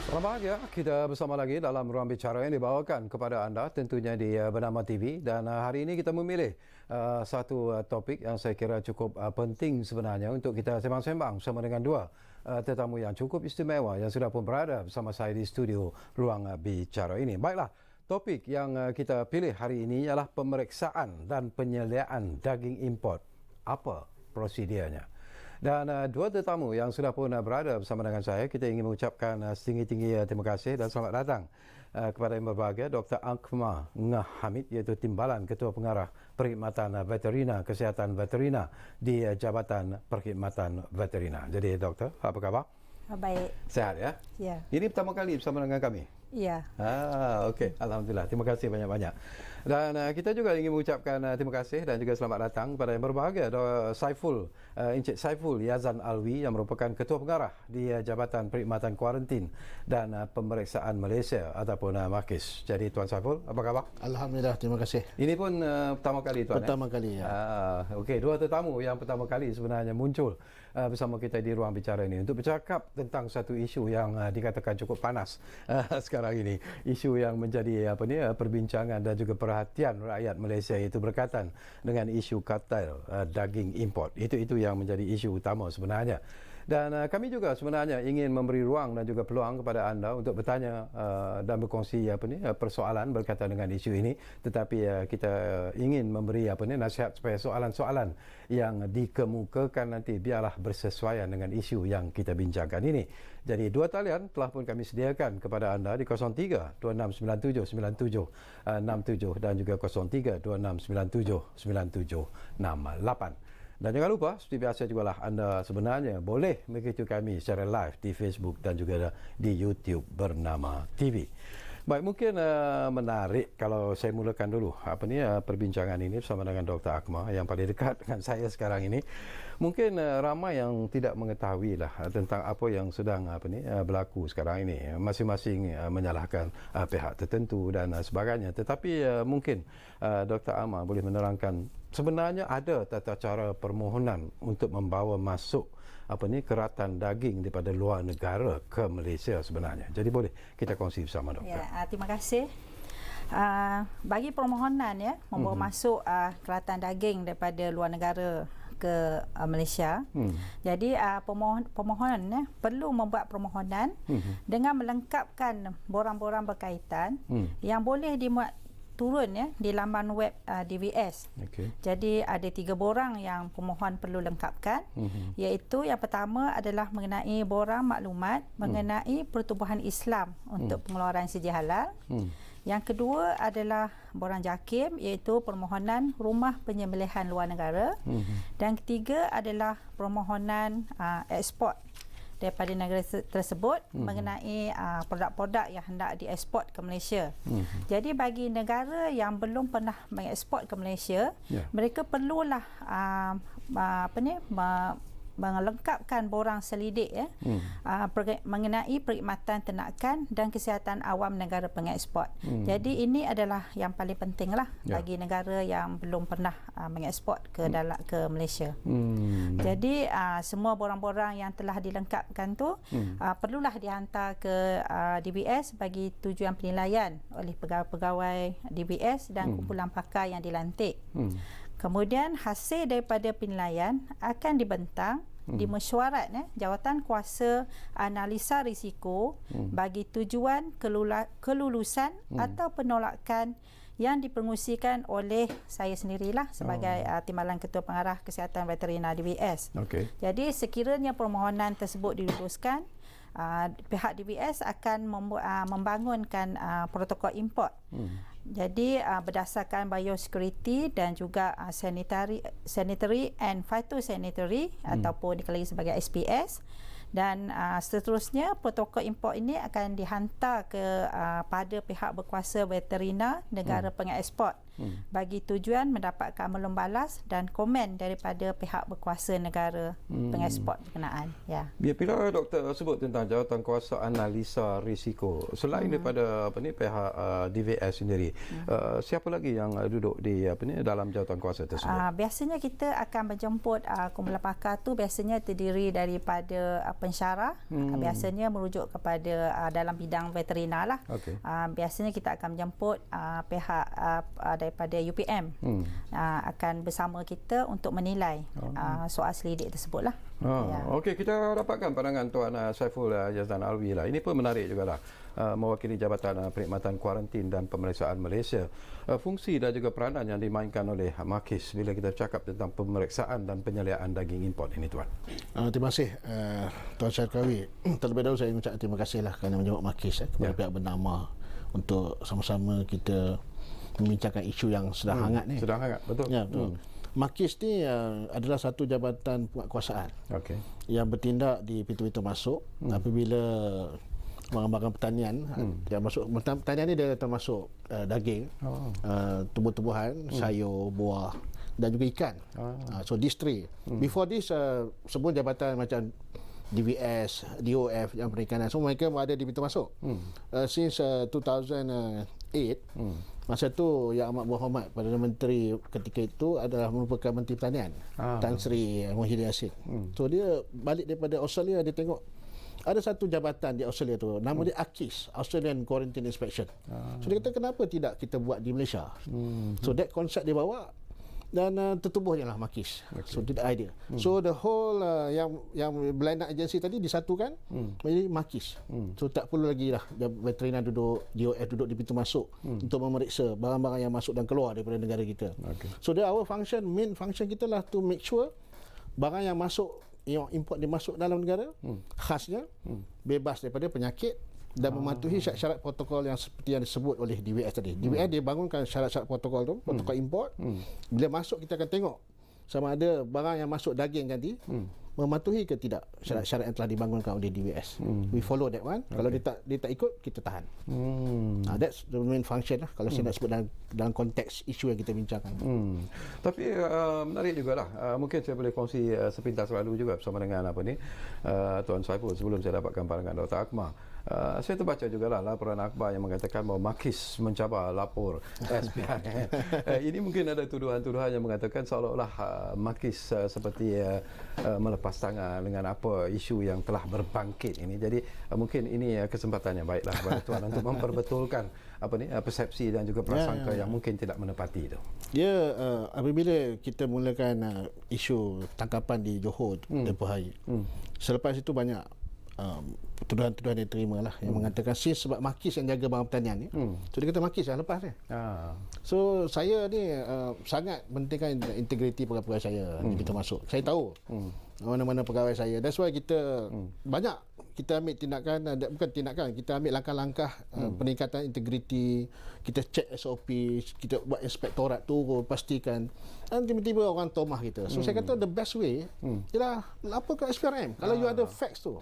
Selamat bahagia, kita bersama lagi dalam ruang bicara yang dibawakan kepada anda tentunya di Bernama TV, dan hari ini kita memilih satu topik yang saya kira cukup penting sebenarnya untuk kita sembang-sembang bersama dengan dua tetamu yang cukup istimewa yang sudah pun berada bersama saya di studio ruang bicara ini. Baiklah, topik yang kita pilih hari ini ialah pemeriksaan dan penyediaan daging import. Apa prosedurnya? Dan dua tetamu yang sudah pun berada bersama dengan saya, kita ingin mengucapkan setinggi-tinggi terima kasih dan selamat datang kepada yang berbahagia Dr. Akmal Ngah Hamid, iaitu Timbalan Ketua Pengarah Perkhidmatan Veterina Kesihatan Veterina di Jabatan Perkhidmatan Veterina. Jadi Doktor, apa khabar? Baik. Sehat ya? Ya. Ini pertama kali bersama dengan kami? Ya. Okey. Alhamdulillah. Terima kasih banyak-banyak. Dan kita juga ingin mengucapkan terima kasih dan juga selamat datang kepada yang berbahagia Saiful, Encik Saiful Yazan Alwi yang merupakan Ketua Pengarah di Jabatan Perkhidmatan Kuarantin dan Pemeriksaan Malaysia ataupun MAKIS. Jadi Tuan Saiful, apa khabar? Alhamdulillah, terima kasih. Ini pun pertama kali Tuan? Pertama kali ya. Okey, dua tetamu yang pertama kali sebenarnya muncul bersama kita di ruang bicara ini untuk bercakap tentang satu isu yang dikatakan cukup panas sekarang ini, isu yang menjadi perbincangan dan juga perhatian rakyat Malaysia, iaitu berkaitan dengan isu kartel daging import. Itu yang menjadi isu utama sebenarnya. Dan kami juga sebenarnya ingin memberi ruang dan juga peluang kepada anda untuk bertanya dan berkongsi persoalan berkaitan dengan isu ini, tetapi kita ingin memberi nasihat supaya soalan-soalan yang dikemukakan nanti biarlah bersesuaian dengan isu yang kita bincangkan ini. Jadi dua talian telah pun kami sediakan kepada anda di 03 2697 9767 dan juga 03 2697 9768. Dan jangan lupa, seperti biasa jugalah anda sebenarnya boleh mengikuti kami secara live di Facebook dan juga di YouTube Bernama TV. Baik, mungkin menarik kalau saya mulakan dulu perbincangan ini bersama dengan Dr. Akmal yang paling dekat dengan saya sekarang ini. Mungkin ramai yang tidak mengetahui lah tentang apa yang sedang berlaku sekarang ini. Masing-masing menyalahkan pihak tertentu dan sebagainya. Tetapi mungkin Dr. Akmal boleh menerangkan sebenarnya ada tata cara permohonan untuk membawa masuk keratan daging daripada luar negara ke Malaysia sebenarnya. Jadi boleh kita kongsi bersama Doktor. Ya, terima kasih. Bagi permohonan membawa masuk keratan daging daripada luar negara ke Malaysia. Jadi pemohonan perlu membuat permohonan dengan melengkapkan borang-borang berkaitan yang boleh dimuat turun di laman web DVS. Okay. Jadi ada 3 borang yang pemohon perlu lengkapkan, iaitu yang pertama adalah mengenai borang maklumat mengenai pertubuhan Islam untuk pengeluaran sedia halal. Yang kedua adalah borang JAKIM, iaitu permohonan rumah penyembelihan luar negara. Dan ketiga adalah permohonan ekspor daripada negara tersebut mengenai produk-produk yang hendak dieksport ke Malaysia. Jadi bagi negara yang belum pernah mengeksport ke Malaysia, mereka perlulah melengkapkan borang selidik mengenai perkhidmatan ternakan dan kesihatan awam negara pengeksport. Jadi ini adalah yang paling pentinglah bagi negara yang belum pernah mengeksport ke Malaysia. Jadi semua borang-borang yang telah dilengkapkan tu perlulah dihantar ke DBS bagi tujuan penilaian oleh pegawai-pegawai DBS dan kumpulan pakar yang dilantik. Kemudian hasil daripada penilaian akan dibentang di mesyuarat Jawatan Kuasa Analisa Risiko bagi tujuan kelulusan atau penolakan yang dipengusikan oleh saya sendirilah sebagai Timbalan Ketua Pengarah Kesihatan Veterina DBS. Okay. Jadi sekiranya permohonan tersebut diluluskan, pihak DBS akan membangunkan protokol import. Jadi berdasarkan biosecurity dan juga sanitary and phytosanitary ataupun dikenali sebagai SPS, dan seterusnya protokol import ini akan dihantar pada pihak berkuasa veterina negara pengeksport bagi tujuan mendapatkan melon balas dan komen daripada pihak berkuasa negara pengeksport berkenaan. Ya. Bila doktor sebut tentang jawatankuasa analisa risiko, selain daripada pihak DVS sendiri, siapa lagi yang duduk di dalam jawatankuasa tersebut? Biasanya kita akan menjemput kumpulan pakar tu biasanya terdiri daripada pensyarah, biasanya merujuk kepada dalam bidang veterina lah. Okay. Biasanya kita akan menjemput pihak daripada UPM akan bersama kita untuk menilai soal selidik tersebut lah. Okey, kita dapatkan pandangan Tuan Saiful Yazdan Alwi lah. Ini pun menarik jugalah, mewakili Jabatan Perkhidmatan Kuarantin dan Pemeriksaan Malaysia. Fungsi dan juga peranan yang dimainkan oleh MAKIS bila kita bercakap tentang pemeriksaan dan penyeliaan daging import ini, Tuan. Terima kasih Tuan Syarkawi. Terlebih dahulu saya mengucapkan terima kasihlah kerana menjawab MAKIS kepada pihak bernama untuk sama-sama kita membincangkan isu yang sedang hangat ni. Sedang hangat, betul. Ya, betul. MAKIS ni adalah satu jabatan penguatkuasaan yang bertindak di pintu-pintu masuk apabila barang-barang pertanian yang masuk. Pertanian ni dia termasuk daging, tumbuh-tumbuhan, sayur, buah dan juga ikan. So these three. Before this semua jabatan macam DVS, DOF yang perikanan, so mereka ada di pintu masuk. Since 2008, masa tu Yang Amat Berhormat Perdana Menteri ketika itu adalah merupakan Menteri Pertanian, Tan Sri Muhyiddin Yassin. So dia balik daripada Australia, dia tengok ada satu jabatan di Australia tu, nama dia AQIS, Australian Quarantine Inspection. So dia kata kenapa tidak kita buat di Malaysia. So that concept dia bawa dan tertubuhnya lah MAKIS. So itu idea. So the whole yang berlainan agensi tadi disatukan menjadi MAKIS. So tak perlu lagi lah veterina duduk, DOF duduk di pintu masuk untuk memeriksa barang-barang yang masuk dan keluar daripada negara kita. So our function, main function kita lah to make sure barang yang masuk, yang import dimasuk dalam negara khasnya bebas daripada penyakit dan mematuhi syarat-syarat protokol yang seperti yang disebut oleh DVS tadi. DVS dia bangunkan syarat-syarat protokol tu, protokol import. Bila masuk kita akan tengok sama ada barang yang masuk daging tadi mematuhi ke tidak syarat-syarat yang telah dibangunkan oleh DVS. We follow that one. Kalau dia tak ikut, kita tahan. That's the main function lah kalau saya nak sebut dalam konteks isu yang kita bincangkan. Tapi menarik jugalah. Mungkin saya boleh kongsi sepintas lalu juga bersama dengan Tuan Saiful sebelum saya dapatkan pandangan Dr. Akmal. Saya terbaca jugalah laporan akhbar yang mengatakan bahawa MAKIS mencabar lapor SPI. Ini mungkin ada tuduhan-tuduhan yang mengatakan seolah-olah MAKIS seperti melepas tangan dengan apa isu yang telah berbangkit ini. Jadi mungkin ini kesempatan yang baiklah kepada Tuan untuk memperbetulkan persepsi dan juga prasangka yang mungkin tidak menepati itu. Ya, apabila kita mulakan isu tangkapan di Johor tempoh hari, selepas itu banyak tuduhan-tuduhan yang diterima lah yang mengatakan sebab MAKIS yang jaga barang pertanian ni. So dia kata MAKIS yang lepas dia. So saya ni sangat pentingkan integriti pegawai saya kita masuk. Saya tahu mana-mana pegawai saya. That's why kita banyak kita ambil tindakan, bukan tindakan, kita ambil langkah-langkah peningkatan integriti, kita cek SOP, kita buat inspektorat turun, pastikan. Dan tiba-tiba orang tomah kita. So saya kata the best way ialah lapor ke SPRM. Kalau you ada facts tu.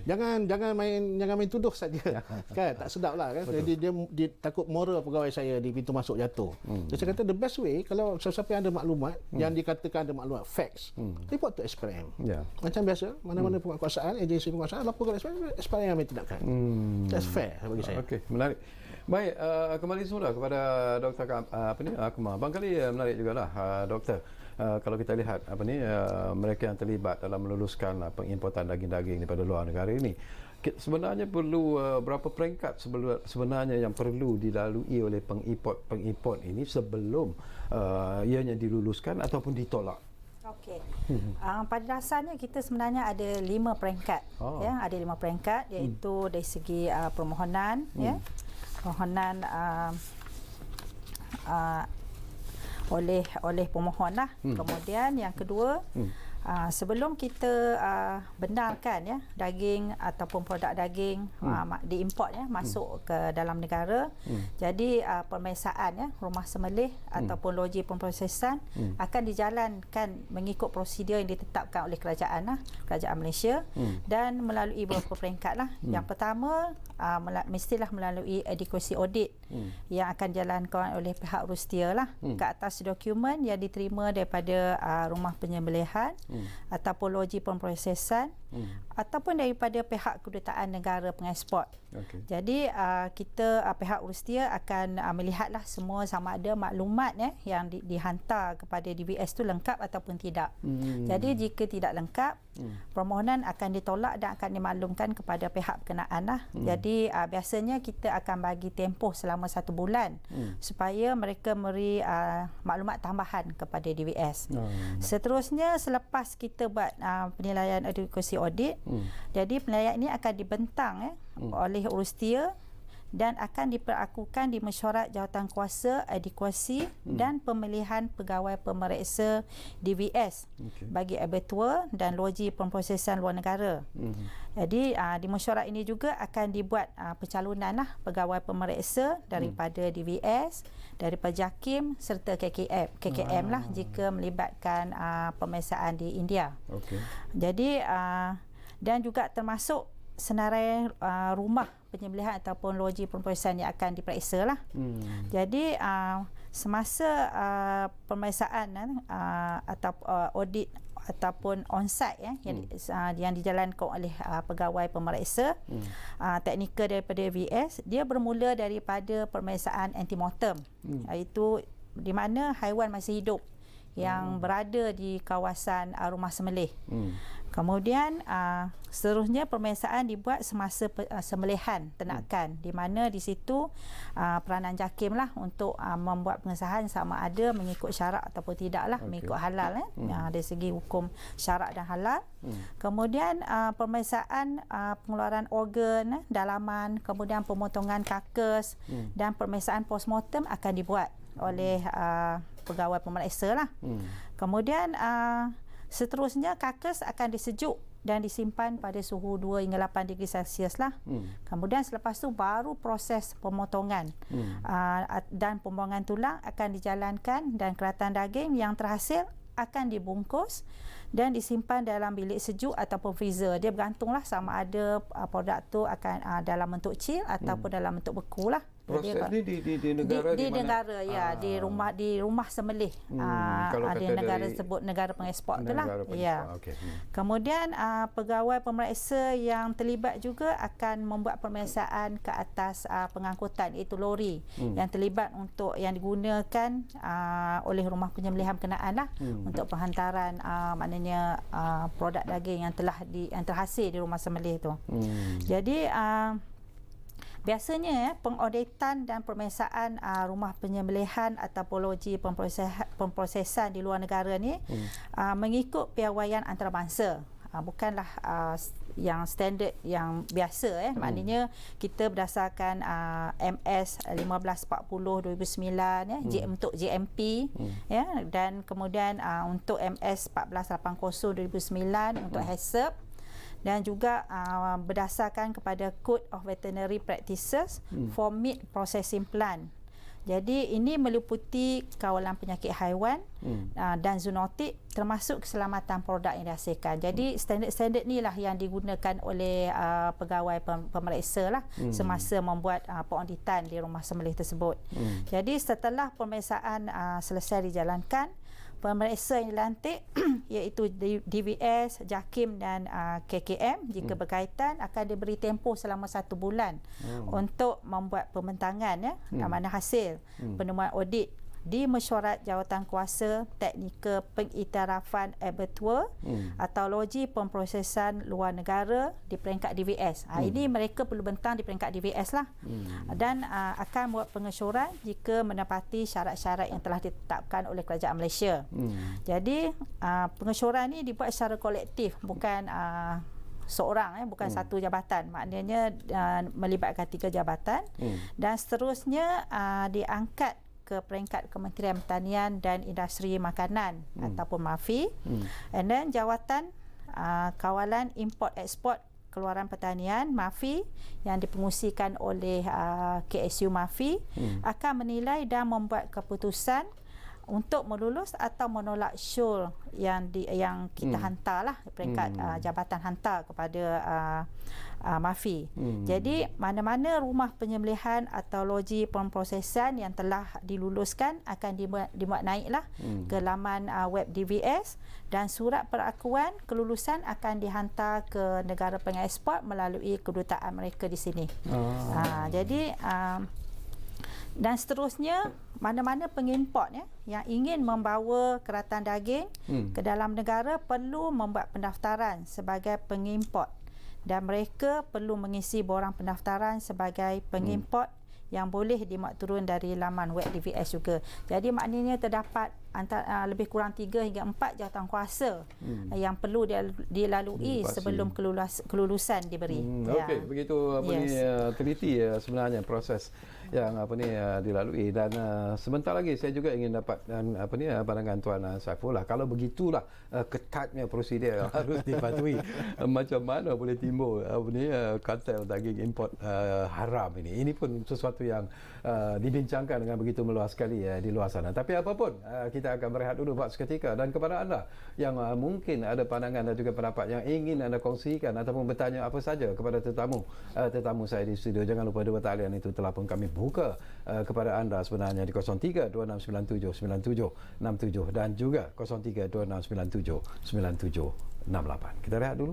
Jangan main tuduh saja. Kan tak sedap lah kan. Jadi dia takut moral pegawai saya di pintu masuk jatuh. Jadi saya kata the best way kalau siapa yang ada maklumat yang dikatakan ada maklumat facts, report to SPRM. Macam biasa, mana-mana penguatkuasaan, agensi penguatkuasaan lapor ke SPRM yang ambil tindakan. That's fair bagi saya. Okey, menarik. Baik, kembali semula kepada Dr. Akmal. Barangkali menarik jugalah Doktor. Kalau kita lihat mereka yang terlibat dalam meluluskan pengimportan daging-daging daripada luar negara ini, sebenarnya perlu berapa peringkat sebenarnya yang perlu dilalui oleh pengimport ini sebelum ianya diluluskan ataupun ditolak? Okey. Pada dasarnya kita sebenarnya ada 5 peringkat. Ya, ada 5 peringkat iaitu dari segi permohonan, ya. Permohonan oleh pemohon lah. Kemudian yang kedua Sebelum kita benarkan ya daging ataupun produk daging diimport ya masuk ke dalam negara, jadi pemeriksaan ya rumah sembelih ataupun loji pemprosesan akan dijalankan mengikut prosedur yang ditetapkan oleh kerajaan Malaysia dan melalui beberapa peringkat lah. Yang pertama mestilah melalui adequacy audit yang akan dijalankan oleh pihak Rustia lah ke atas dokumen yang diterima daripada rumah penyembelihan ataupun loji pemprosesan ataupun daripada pihak kedutaan negara pengeksport. Jadi kita pihak Rustia akan melihatlah semua sama ada maklumat yang dihantar kepada DBS tu lengkap ataupun tidak. Jadi jika tidak lengkap, permohonan akan ditolak dan akan dimaklumkan kepada pihak berkenaan lah. Jadi biasanya kita akan bagi tempoh selama 1 bulan supaya mereka memberi maklumat tambahan kepada DBS. Seterusnya selepas kita buat penilaian adequacy audit, jadi penilaian ini akan dibentang oleh Rustia dan akan diperlakukan di mesyuarat jawatankuasa adequacy dan pemilihan pegawai pemeriksa DBS bagi abattoir dan loji pemprosesan luar negara. Jadi di mesyuarat ini juga akan dibuat pencalonan lah pegawai pemeriksa daripada DBS, daripada JAKIM serta KKM lah jika melibatkan pemeriksaan di India. Jadi dan juga termasuk senarai rumah penyembelihan ataupun loji pemprosesan yang akan diperiksa lah. Jadi semasa pemeriksaan atau audit ataupun on-site yang dijalankan oleh pegawai pemeriksa teknikal daripada VS, dia bermula daripada pemeriksaan antemortem, iaitu di mana haiwan masih hidup yang berada di kawasan rumah sembelih. Kemudian seterusnya pemeriksaan dibuat semasa sembelihan ternakan, di mana di situ peranan JAKIM lah untuk membuat pengesahan sama ada mengikut syarat ataupun tidak lah, mengikut halal dari segi hukum syarat dan halal. Kemudian pemeriksaan pengeluaran organ dalaman, kemudian pemotongan karkas dan pemeriksaan postmortem akan dibuat oleh pegawai pemeriksa lah. Kemudian seterusnya karkas akan disejuk dan disimpan pada suhu 2 hingga 8 degree Celsius lah. Kemudian selepas tu baru proses pemotongan dan pembuangan tulang akan dijalankan dan keratan daging yang terhasil akan dibungkus dan disimpan dalam bilik sejuk ataupun freezer. Dia bergantunglah sama ada produk tu akan dalam bentuk chill ataupun dalam bentuk beku lah. Proses ni di negara di negara ya, di rumah sembelih di negara tersebut, negara pengeksport tu lah. Ya. Kemudian pegawai pemeriksa yang terlibat juga akan membuat pemeriksaan ke atas pengangkutan, iaitu lori yang terlibat untuk yang digunakan oleh rumah penyembelihan berkenaan lah untuk penghantaran maknanya produk daging yang terhasil di rumah sembelih tu. Jadi biasanya pengauditan dan pemeriksaan rumah penyembelihan atau loji pemprosesan di luar negara ni mengikut piawaian antarabangsa, bukanlah yang standard yang biasa maknanya kita berdasarkan MS 1540 2009 untuk JMP dan kemudian untuk MS 1480 2009 untuk HACCP, dan juga berdasarkan kepada Code of Veterinary Practices for Meat Processing Plant. Jadi ini meliputi kawalan penyakit haiwan dan zoonotik, termasuk keselamatan produk yang dihasilkan. Jadi standard-standard ni lah yang digunakan oleh pegawai pemeriksa lah semasa membuat pengauditan di rumah sembelih tersebut. Jadi setelah pemeriksaan selesai dijalankan, pemeriksa yang dilantik iaitu DBS, JAKIM dan KKM jika berkaitan akan diberi tempoh selama 1 bulan untuk membuat pembentangan mana hasil penemuan audit di mesyuarat jawatankuasa teknikal pengiktirafan abattoir atau loji pemprosesan luar negara di peringkat DBS. Ini mereka perlu bentang di peringkat DBS lah. Dan akan buat pengesyoran jika menepati syarat-syarat yang telah ditetapkan oleh kerajaan Malaysia. Jadi pengesyoran ni dibuat secara kolektif, bukan seorang, bukan satu jabatan. Maknanya melibatkan 3 jabatan dan seterusnya diangkat ke peringkat Kementerian Pertanian dan Industri Makanan ataupun MAFI. And then Jawatan Kawalan Import Eksport Keluaran Pertanian MAFI yang dipengusikan oleh KSU MAFI akan menilai dan membuat keputusan untuk melulus atau menolak syul yang kita hantarlah peringkat jabatan hantar kepada MAFI. Jadi mana-mana rumah penyembelihan atau loji pemprosesan yang telah diluluskan akan dimuat naiklah ke laman web DVS, dan surat perakuan kelulusan akan dihantar ke negara pengeksport melalui kedutaan mereka di sini. Jadi dan seterusnya, mana-mana pengimport yang ingin membawa keratan daging ke dalam negara perlu membuat pendaftaran sebagai pengimport, dan mereka perlu mengisi borang pendaftaran sebagai pengimport yang boleh dimuat turun dari laman web DVS juga. Jadi maknanya terdapat lebih kurang 3 hingga 4 jawatankuasa yang perlu dilalui sebelum kelulusan diberi. Okey, begitu teliti sebenarnya proses yang dilalui, dan sebentar lagi saya juga ingin dapat pandangan Tuan Saiful lah. Kalau begitulah ketatnya prosedur yang harus dipatuhi, macam mana boleh timbul kartel daging import haram ini. Ini pun sesuatu yang dibincangkan dengan begitu meluas sekali di luar sana. Tapi apapun, kita akan berehat dulu buat seketika, dan kepada anda yang mungkin ada pandangan dan juga pendapat yang ingin anda kongsikan ataupun bertanya apa saja kepada tetamu saya di studio, jangan lupa dua talian itu telah pun kami buka kepada anda sebenarnya di 0326979767 dan juga 0326979768. Kita rehat dulu.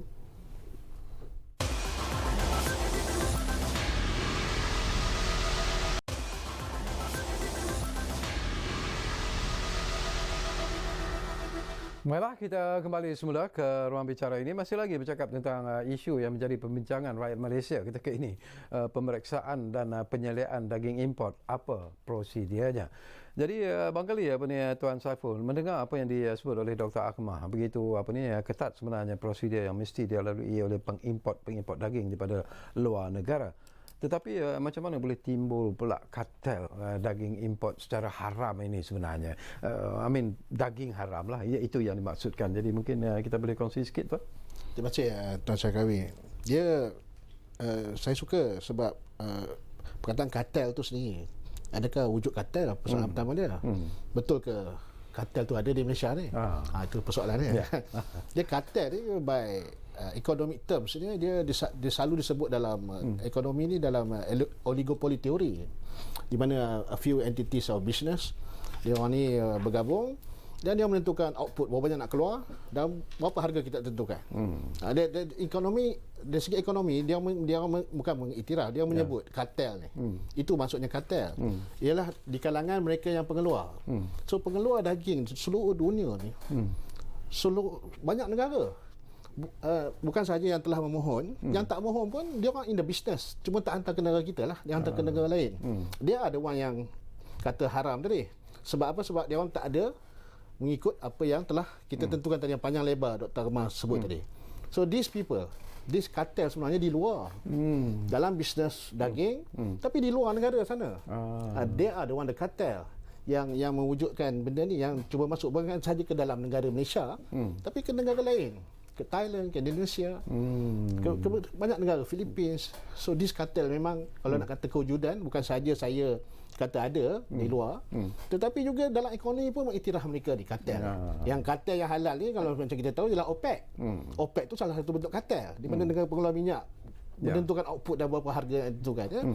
Baiklah, kita kembali semula ke ruang bicara ini. Masih lagi bercakap tentang isu yang menjadi pembincangan rakyat Malaysia ketika ini. Pemeriksaan dan penyeliaan daging import, apa prosedurnya. Jadi barangkali Tuan Saiful mendengar apa yang disebut oleh Dr. Akmal, begitu ketat sebenarnya prosedur yang mesti dilalui oleh pengimport daging daripada luar negara. Tetapi macam mana boleh timbul pula kartel daging import secara haram ini sebenarnya? Daging haram lah, itu yang dimaksudkan. Jadi mungkin kita boleh kongsi sikit, Tuan. Terima kasih Tuan Syarkawi. Saya suka sebab perkataan kartel tu sendiri. Adakah wujud kartel? Persoalan pertama dia. Betul ke kartel tu ada di Malaysia ni? Itu persoalan dia. Dia kartel ni by economic terms ni dia selalu disebut dalam ekonomi ni dalam oligopoly teori, di mana a few entities of business dia orang ni bergabung dan dia menentukan output berapa banyak nak keluar dan berapa harga kita tentukan. Ekonomi dari segi ekonomi dia bukan mengiktiraf, dia menyebut kartel ni. Itu maksudnya kartel. Ialah di kalangan mereka yang pengeluar. So pengeluar daging seluruh dunia ni, banyak negara. Bukan saja yang telah memohon, yang tak mohon pun dia orang in the business, cuma tak hantar ke negara kita lah, dia hantar ke negara lain. Dia ada orang yang kata haram tadi. Sebab apa? Sebab dia orang tak ada mengikut apa yang telah kita tentukan tadi, yang panjang lebar Dr. Akmal sebut tadi. So these people, this cartel sebenarnya di luar dalam bisnes daging, tapi di luar negara sana. They are the one, the cartel yang mewujudkan benda ni, yang cuba masuk bukan saja ke dalam negara Malaysia, tapi ke negara lain, ke Thailand, ke Indonesia, ke banyak negara, Philippines. So this cartel memang kalau nak kata kewujudan, bukan saja saya kata ada di luar, tetapi juga dalam ekonomi pun mengiktiraf mereka di kartel. Yang kartel yang halal ni kalau macam kita tahu ialah OPEC. OPEC tu salah satu bentuk kartel di mana negara pengeluar minyak menentukan output dan berapa harga yang ditentukan.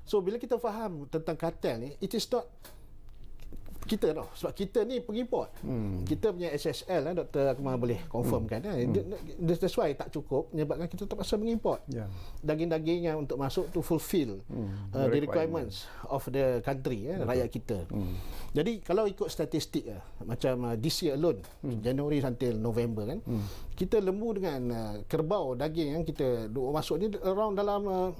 So bila kita faham tentang kartel ni, it is not kita tau, sebab kita ni pengimport. Kita punya SSL Dr. Akmal boleh confirmkan. That's why tak cukup menyebabkan kita terpaksa mengimport daging-daging yang untuk masuk to fulfill the requirements of the country, rakyat kita. Jadi kalau ikut statistik macam this year alone, Januari until November kan, kita lembu dengan kerbau daging yang kita masuk ni around dalam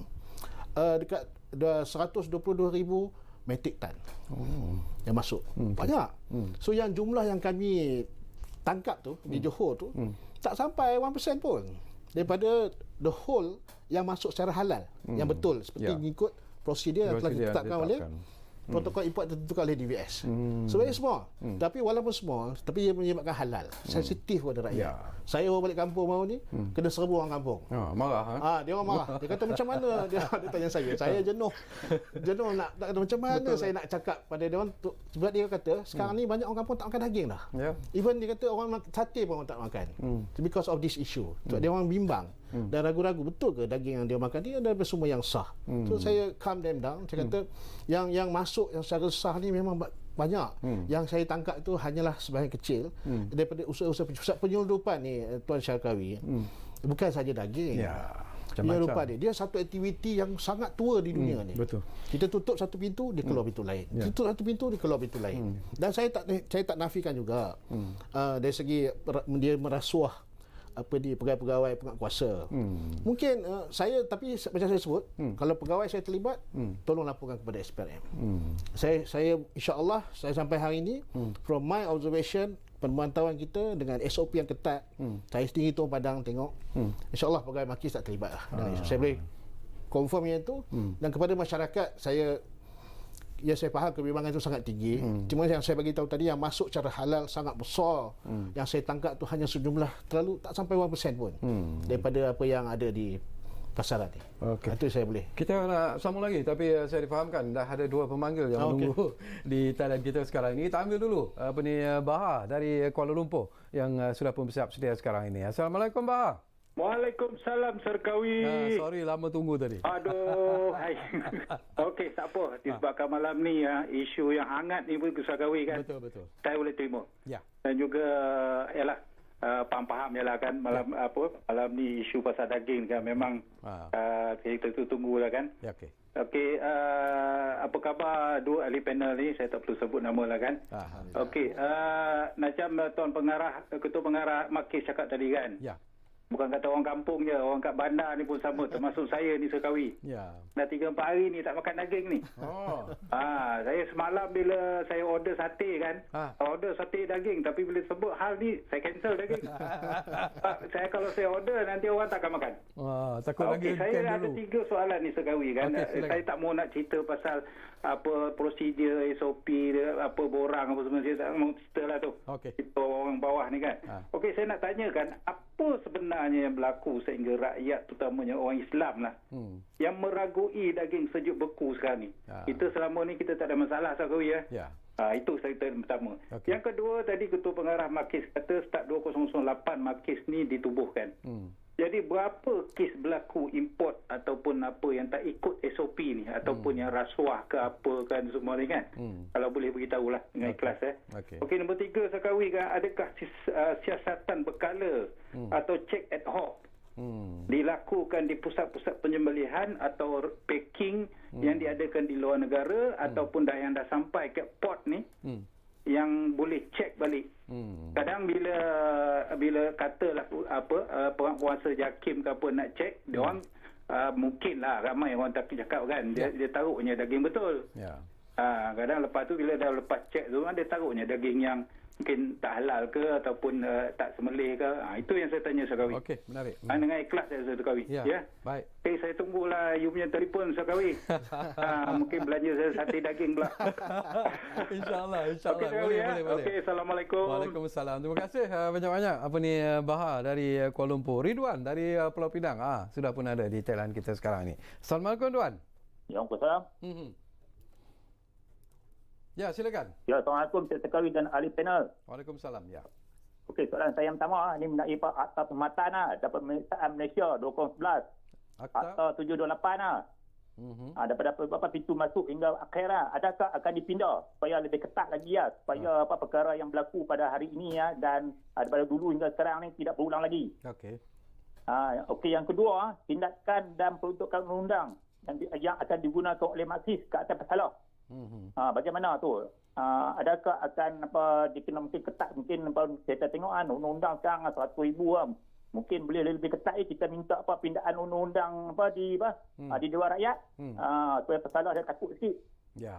dekat 122,000 metric ton yang masuk. Banyak. So yang jumlah yang kami tangkap tu di Johor tu tak sampai 1% pun daripada the whole yang masuk secara halal, yang betul seperti mengikut prosedur yang telah ditetapkan oleh protokol import ditentukan oleh DVS. So very small. Tapi walaupun small, tapi ia menyebabkan halal, sensitif pada rakyat. Saya orang balik kampung mahu ni kena serbu orang kampung. Marah. Dia orang marah. Dia kata macam mana? Dia tanya saya. Saya jenuh nak kata macam mana saya nak cakap pada dia orang sebab dia kata sekarang ni banyak orang kampung tak makan daging dah. Even dia kata orang sate pun orang tak makan. Because of this issue. Sebab dia orang bimbang dan ragu-ragu betul ke daging yang dia makan ni adalah semua yang sah. So saya calm them down. Saya kata yang masuk yang secara sah ni memang banyak. Yang saya tangkap itu hanyalah sebahagian kecil daripada usaha-usaha pusat penyelundupan ni, Tuan Syarkawi. Bukan saja daging. Dia lupa dia satu aktiviti yang sangat tua di dunia ni. Betul. Kita tutup satu pintu, dia keluar pintu lain. Tutup satu pintu, dia keluar pintu lain. Dan saya tak nafikan juga dari segi dia merasuah pegawai-pegawai penguatkuasa. Mungkin tapi macam saya sebut, kalau pegawai saya terlibat, tolong laporkan kepada SPRM. Saya insya-Allah saya sampai hari ini from my observation, pemantauan kita dengan SOP yang ketat, saya sendiri turun padang tengok, insya-Allah pegawai Makis tak terlibat lah. Saya boleh confirm yang itu. Dan kepada masyarakat saya saya faham kebimbangan itu sangat tinggi. Cuma yang saya bagi tahu tadi, yang masuk secara halal sangat besar. Yang saya tangkap tu hanya sejumlah tak sampai 1% pun daripada apa yang ada di pasaran ni. Itu saya boleh. Kita nak sambung lagi, tapi saya difahamkan dah ada dua pemanggil yang menunggu di talian kita sekarang ini. Kita ambil dulu Bahar dari Kuala Lumpur yang sudah pun bersiap sedia sekarang ini. Assalamualaikum Bahar. Waalaikumsalam Syarkawi. Sorry lama tunggu tadi. Aduh, hai. Okey, tak apa. Disebabkan malam ni isu yang hangat ni pun Syarkawi kan. Betul. Saya boleh terima. Ya. Dan juga faham yalah kan malam ni isu pasal daging kan memang kita tunggulah kan. Ya, okey. Okey, apa khabar dua ahli panel ni? Saya tak perlu sebut nama lah kan. Okey, macam Tuan Pengarah, Ketua Pengarah Makis cakap tadi kan. Ya. Bukan kata orang kampung je, orang kat bandar ni pun sama, termasuk saya ni Syarkawi. Ya. Dah 3-4 hari ni tak makan daging ni. Saya semalam bila saya order sate kan, order sate daging, tapi bila sebut hal ni saya cancel daging. Saya kalau saya order nanti orang takkan makan. Takut lagi saya ada 3 soalan ni Syarkawi kan. Saya tak mau nak cerita pasal apa prosedur SOP dia, apa borang apa semua, saya tak mau cerita lah tu. Kita orang bawah ni kan. Okey, saya nak tanyakan apa sebenarnya yang berlaku sehingga rakyat terutamanya orang Islam lah yang meragui daging sejuk beku sekarang ni. Kita selama ni kita tak ada masalah Syarkawi ya. Itu cerita pertama. Yang kedua, tadi Ketua Pengarah Makis kata start 2008 Makis ni ditubuhkan. Jadi berapa kes berlaku import ataupun apa yang tak ikut SOP ni ataupun yang rasuah ke apa kan semua ni kan. Kalau boleh beritahu lah dengan ikhlas Okey, nombor 3 Syarkawi kan, adakah siasatan berkala atau check ad hoc dilakukan di pusat-pusat penyembelihan atau packing yang diadakan di luar negara ataupun yang dah sampai ke port ni yang boleh cek balik. Kadang bila katalah penguasa JAKIM ke apa nak cek, dia orang mungkinlah ramai orang tak cakap kan, dia taruhnya daging betul. Kadang lepas tu bila dah lepas cek tu dia taruhnya daging yang mungkin tak halal ke ataupun tak semelih ke. Itu yang saya tanya Syarkawi. Okey, menarik. Dengan ikhlas saya Syarkawi. Ya. Baik. Okay, saya tunggulah you punya telefon Syarkawi. Mungkin belanja saya sate daging pula. InsyaAllah. Okay, boleh. Okey, Assalamualaikum. Waalaikumsalam. Terima kasih banyak-banyak Bahar dari Kuala Lumpur. Ridwan dari Pulau Pinang sudah pun ada di talian kita sekarang ni. Assalamualaikum Tuan. Waalaikumsalam. Ya, silakan. Ya, Assalamualaikum Syarkawi dan ahli panel. Waalaikumsalam. Ya. Okey, soalan saya yang pertama ini mengenai Akta Perkhidmatan dapat Pemeriksaan Malaysia 2011. Akta 728 daripada beberapa pintu masuk hingga akhir adakah akan dipindah supaya lebih ketat lagi supaya perkara yang berlaku pada hari ini dan daripada dulu hingga sekarang ni tidak berulang lagi. Okey. Okey, yang kedua, tindakan dan peruntukan undang yang akan digunakan oleh Makis ke atas bersalah. Bagaimana tu? Adakah akan dikena mungkin ketat, mungkin kita tengok undang-undang sekarang 100,000 mungkin boleh lebih ketat kita minta pindaan undang-undang di Dewan Rakyat supaya pesalah dia takut sikit. Ya.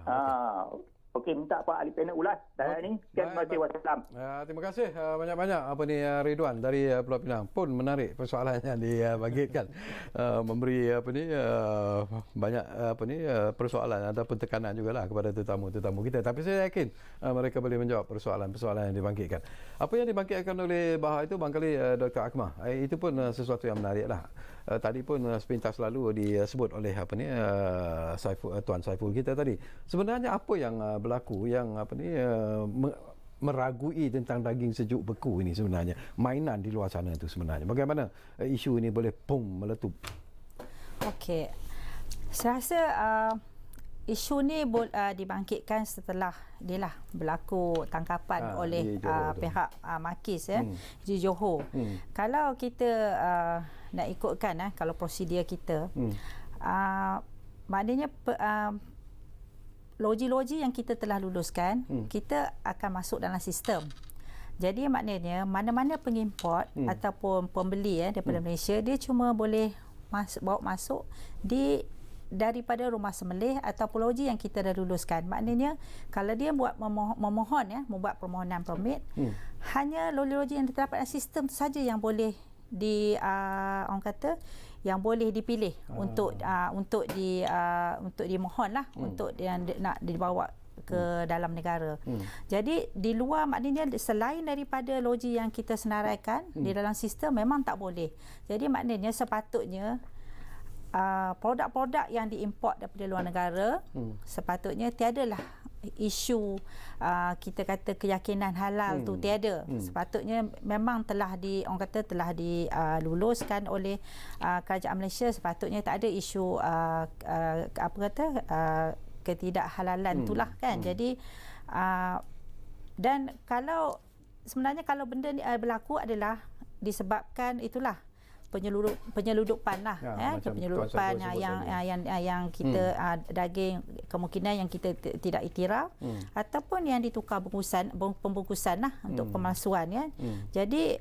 Okey, minta Pak ahli panel ulas dan ni. Terima kasih. Wassalam. Terima kasih banyak-banyak Ridwan dari Pulau Pinang. Pun menarik persoalan yang dibangkitkan. Memberi banyak persoalan ataupun tekanan jugalah kepada tetamu-tetamu kita. Tapi saya yakin mereka boleh menjawab persoalan-persoalan yang dibangkitkan. Apa yang dibangkitkan oleh Bahar itu barangkali Dr. Akmal. Itu pun sesuatu yang menariklah. Tadi pun sepintas lalu disebut oleh Tuan Saiful kita tadi. Sebenarnya apa yang berlaku yang meragui tentang daging sejuk beku ini sebenarnya, mainan di luar sana itu sebenarnya, bagaimana isu ini boleh meletup? Okey, saya rasa isu ni dibangkitkan setelah dialah berlaku tangkapan oleh pihak Makis di Johor. Kalau kita nak ikutkan kalau prosedur kita, maknanya loji-loji yang kita telah luluskan, kita akan masuk dalam sistem. Jadi maknanya mana-mana pengimport ataupun pembeli daripada Malaysia, dia cuma boleh bawa masuk daripada rumah sembelih ataupun loji yang kita dah luluskan. Maknanya kalau dia buat membuat permohonan permit, hanya loji-loji yang terdapat dalam sistem tu saja yang boleh orang kata yang boleh dipilih untuk dimohonlah untuk yang nak dibawa ke dalam negara. Jadi di luar, maknanya selain daripada loji yang kita senaraikan di dalam sistem, memang tak boleh. Jadi maknanya sepatutnya produk-produk yang diimport daripada luar negara sepatutnya tiadalah isu kita kata keyakinan halal tu tiada. Sepatutnya memang telah diluluskan oleh kerajaan Malaysia. Sepatutnya tak ada isu ketidakhalalan itulah kan. Jadi dan sebenarnya kalau benda ni berlaku adalah disebabkan itulah penyeludupan penyeludupan yang kita daging kemungkinan yang kita tidak iktiraf ataupun yang ditukar pembungkusan untuk pemalsuan Jadi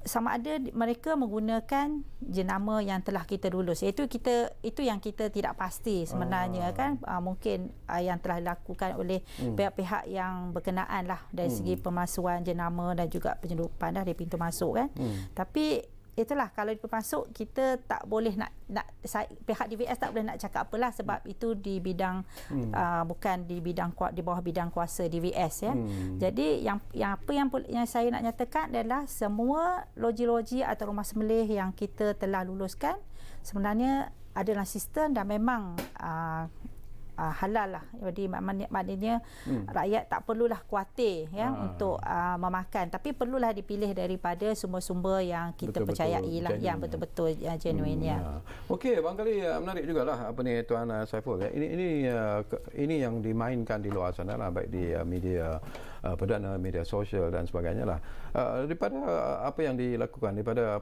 sama ada mereka menggunakan jenama yang telah kita lulus, itu yang kita tidak pasti sebenarnya kan. Mungkin yang telah dilakukan oleh pihak-pihak yang berkenaan lah dari segi pemalsuan jenama dan juga penyeludupan dari pintu masuk kan. Tapi itulah, kalau masuk kita tak boleh nak pihak DVS tak boleh nak cakap apalah, sebab itu di bidang bukan di bawah bidang kuasa DVS Jadi yang saya nak nyatakan adalah semua loji-loji atau rumah sembelih yang kita telah luluskan sebenarnya adalah sistem dan memang halal lah. Jadi maknanya rakyat tak perlulah khawatir untuk memakan, tapi perlulah dipilih daripada sumber-sumber yang kita percayai lah, yang betul-betul genuine Okey, barangkali menarik jugalah Tuan Saiful ini yang dimainkan di luar sana lah, baik di media perdana, media sosial dan sebagainya lah. Daripada apa yang dilakukan daripada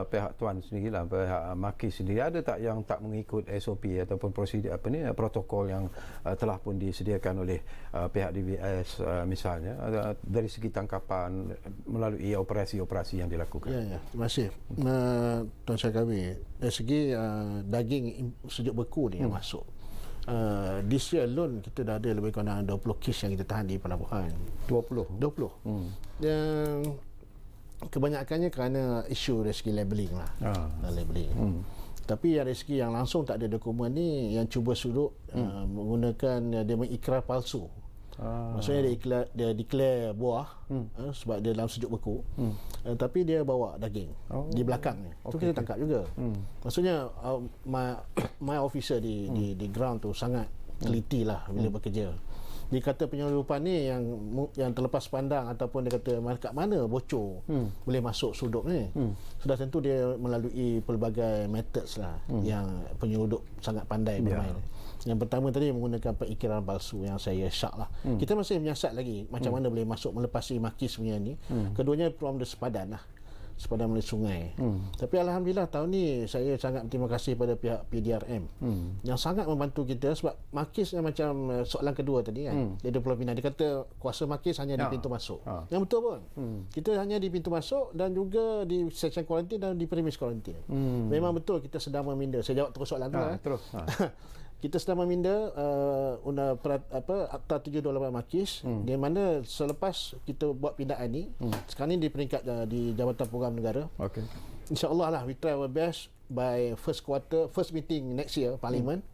pihak Tuan sendirilah, pihak Makis sendiri, ada tak yang tak mengikut SOP ataupun prosedur protokol yang telah pun disediakan oleh pihak DVS misalnya, dari segi tangkapan melalui operasi-operasi yang dilakukan? Ya, terima kasih Tuan Syakawi. Dari segi daging sejuk beku ni yang masuk, this year alone kita dah ada lebih kurang 20 kes yang kita tahan di pelabuhan. 20. Dan kebanyakannya kerana isu dari segi labeling lah. Labeling. Tapi dari segi yang langsung tak ada dokumen ni, yang cuba sudut menggunakan, dia mengikrar palsu. Maksudnya dia declare buah sebab dia dalam sejuk beku, tapi dia bawa daging di belakangnya. Itu kita tangkap juga. Maksudnya my officer di ground tu sangat teliti lah bila bekerja. Dia kata penyelundupan ni yang terlepas pandang, ataupun dia kata kat mana bocor boleh masuk sudut ni. Sudah tentu dia melalui pelbagai methods lah yang penyelundup sangat pandai bermain. Yang pertama tadi menggunakan pengikiran palsu yang saya syak lah. Kita masih menyiasat lagi macam mana boleh masuk melepasi Makis punya ni. Keduanya from the sepadan melalui sungai. Tapi alhamdulillah tahun ni saya sangat berterima kasih pada pihak PDRM yang sangat membantu kita, sebab Makis macam soalan kedua tadi kan, dia ada Pulau Pinang, dia kata kuasa Makis hanya di pintu masuk. Yang betul pun. Kita hanya di pintu masuk dan juga di section kuarantin dan di premis kuarantin. Memang betul kita sedang meminda. Saya jawab terus soalan tu. kita sedang meminda Akta 728 Makis, di mana selepas kita buat pindaan ni, sekarang ni di peringkat di Jabatan Program Negara. InsyaAllah lah, we try our best by first meeting next year, Parlimen,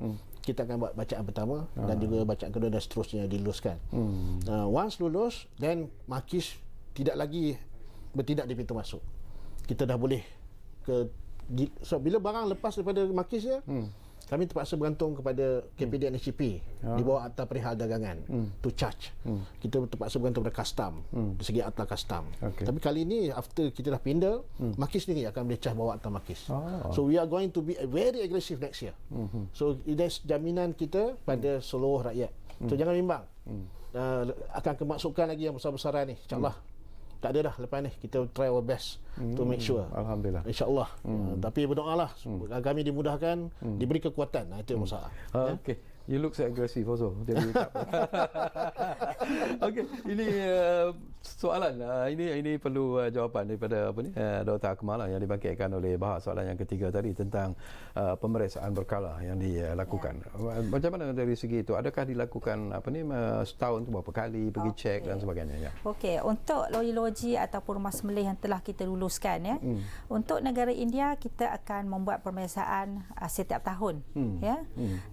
kita akan buat bacaan pertama dan juga bacaan kedua dan seterusnya diluluskan. Once lulus, then Makis tidak lagi bertindak di pintu masuk. Kita dah boleh so bila barang lepas daripada Makis dia, kami terpaksa bergantung kepada KPD dan SCP di bawah Akta Perihal Dagangan to charge. Kita terpaksa bergantung kepada custom dari segi akta custom. Tapi kali ini after kita dah pindah, Makis sendiri akan boleh charge bawah Akta Makis. So we are going to be very aggressive next year. So that's jaminan kita pada seluruh rakyat. So jangan bimbang. Akan kemasukan lagi yang besar-besaran ni, insyaAllah. Tak ada dah lepas ni, kita try our best to make sure. Alhamdulillah. InsyaAllah. Tapi berdoalah kami dimudahkan, diberi kekuatan. Itu yang masalah. Okay. You look so aggressive also. Jadi tak apa. Okey, ini soalan. Ini perlu jawapan daripada Dr. Akmal yang dibangkitkan oleh Bahar, soalan yang ketiga tadi tentang pemeriksaan berkala yang dilakukan. Macam mana dari segi itu? Adakah dilakukan setahun tu berapa kali pergi cek dan sebagainya? Ya. Okey, untuk loji-loji ataupun rumah sembelih yang telah kita luluskan ya. Untuk negara India kita akan membuat pemeriksaan setiap tahun ya.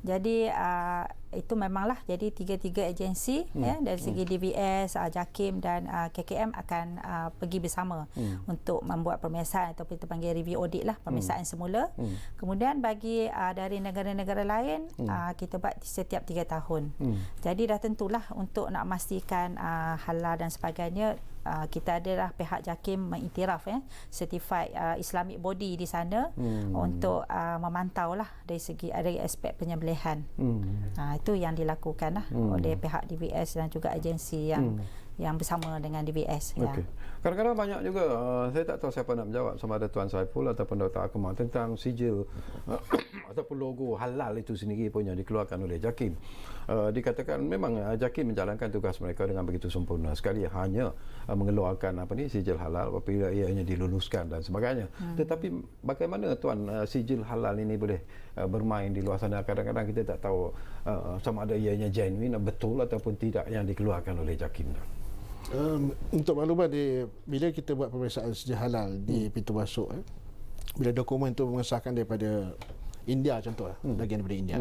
Jadi itu memanglah, jadi tiga-tiga agensi ya, dari segi DVS, JAKIM dan KKM akan pergi bersama untuk membuat pemeriksaan atau kita panggil review audit lah, pemeriksaan semula. Kemudian bagi dari negara-negara lain kita buat setiap 3 tahun. Jadi dah tentulah untuk nak memastikan halal dan sebagainya, kita adalah pihak JAKIM mengiktiraf certified Islamic body di sana untuk memantau lah dari segi dari aspek penyembelihan. Itu yang dilakukan lah oleh pihak DVS dan juga agensi yang bersama dengan DVS. Okay. Kadang-kadang banyak juga, saya tak tahu siapa nak menjawab, sama ada Tuan Saiful ataupun Dr. Akmal, tentang sijil ataupun logo halal itu sendiri pun yang dikeluarkan oleh JAKIM. Dikatakan memang JAKIM menjalankan tugas mereka dengan begitu sempurna, sekali hanya mengeluarkan sijil halal apabila ianya diluluskan dan sebagainya. Tetapi bagaimana Tuan sijil halal ini boleh bermain di luar sana? Kadang-kadang kita tak tahu sama ada ianya genuine, betul ataupun tidak yang dikeluarkan oleh JAKIM. Untuk maklumat, bila kita buat pemeriksaan sijil halal di pintu masuk, bila dokumen itu mengesahkan daripada India contoh, bagian daripada India,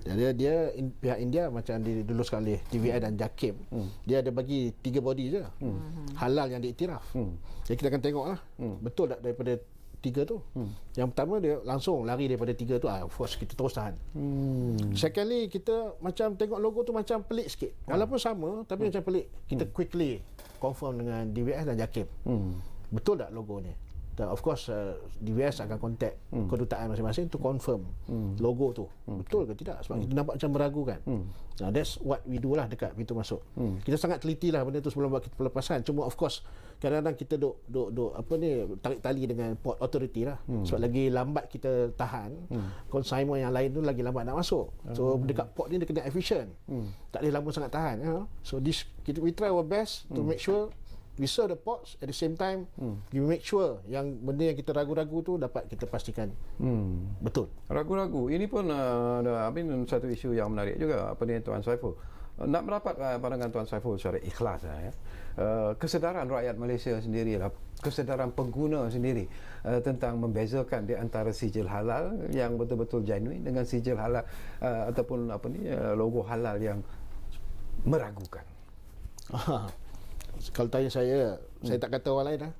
jadi dia pihak India macam diluluskan oleh TVI dan JAKIM, dia ada bagi 3 body je halal yang diiktiraf. Jadi kita akan tengok lah betul tak daripada 3 tu. Yang pertama dia langsung lari daripada 3 tu, of course kita terus tahan. Secondly, kita macam tengok logo tu macam pelik sikit, walaupun sama tapi macam pelik. Kita quickly confirm dengan DVS dan JAKIM, betul tak logo ni. Of course DVS akan contact kedutaan masing-masing to confirm logo tu betul ke tidak, sebab kita nampak macam meragukan. That's what we do lah dekat pintu masuk. Kita sangat teliti lah benda tu sebelum buat kita pelepasan. Cuma of course kadang-kadang kita duk tarik tali dengan port authority lah, sebab lagi lambat kita tahan, consignment yang lain tu lagi lambat nak masuk. So dekat port ni dia kena efficient, tak boleh lama sangat tahan. So we try our best to make sure we serve the ports, at the same time we make sure yang benda yang kita ragu-ragu tu dapat kita pastikan betul. Ragu-ragu ini pun satu isu yang menarik juga Tuan Saiful. Nak mendapat pandangan Tuan Saiful secara ikhlas kesedaran rakyat Malaysia sendiri lah, kesedaran pengguna sendiri tentang membezakan di antara sijil halal yang betul-betul genuine dengan sijil halal ataupun logo halal yang meragukan. Kalau tanya saya tak kata orang lain lah.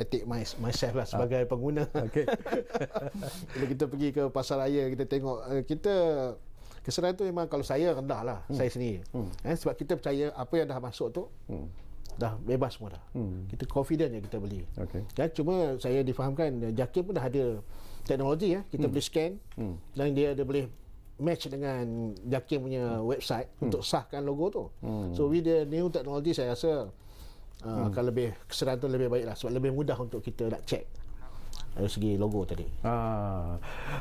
I take myself lah sebagai pengguna. Bila kita pergi ke pasar raya, kita tengok, kita kesedaran tu memang kalau saya rendah lah, saya sendiri. Sebab kita percaya apa yang dah masuk tu dah bebas semua dah. Kita confident yang kita beli. Cuma saya difahamkan JAKIM pun dah ada teknologi kita boleh scan dan dia boleh match dengan JAKIM punya website untuk sahkan logo tu. So with the new technology, saya rasa akan lebih, kesedaran tu lebih baik lah, sebab lebih mudah untuk kita nak check dari segi logo tadi.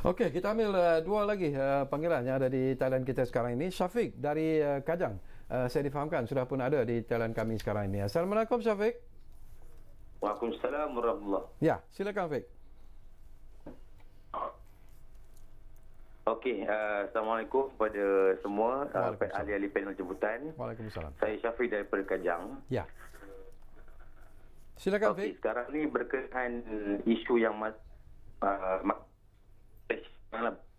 Okey, kita ambil 2 lagi panggilan yang ada di talian kita sekarang ini. Syafiq dari Kajang, saya difahamkan sudah pun ada di talian kami sekarang ini. Assalamualaikum Syafiq. Waalaikumsalam warahmatullahi. Ya, silakan Syafiq. Okey, Assalamualaikum kepada semua ahli-ahli panel jemputan. Waalaikumsalam. Saya Syafiq daripada Kajang. Ya. Silakan, Fik. Sekarang ni berkenaan isu yang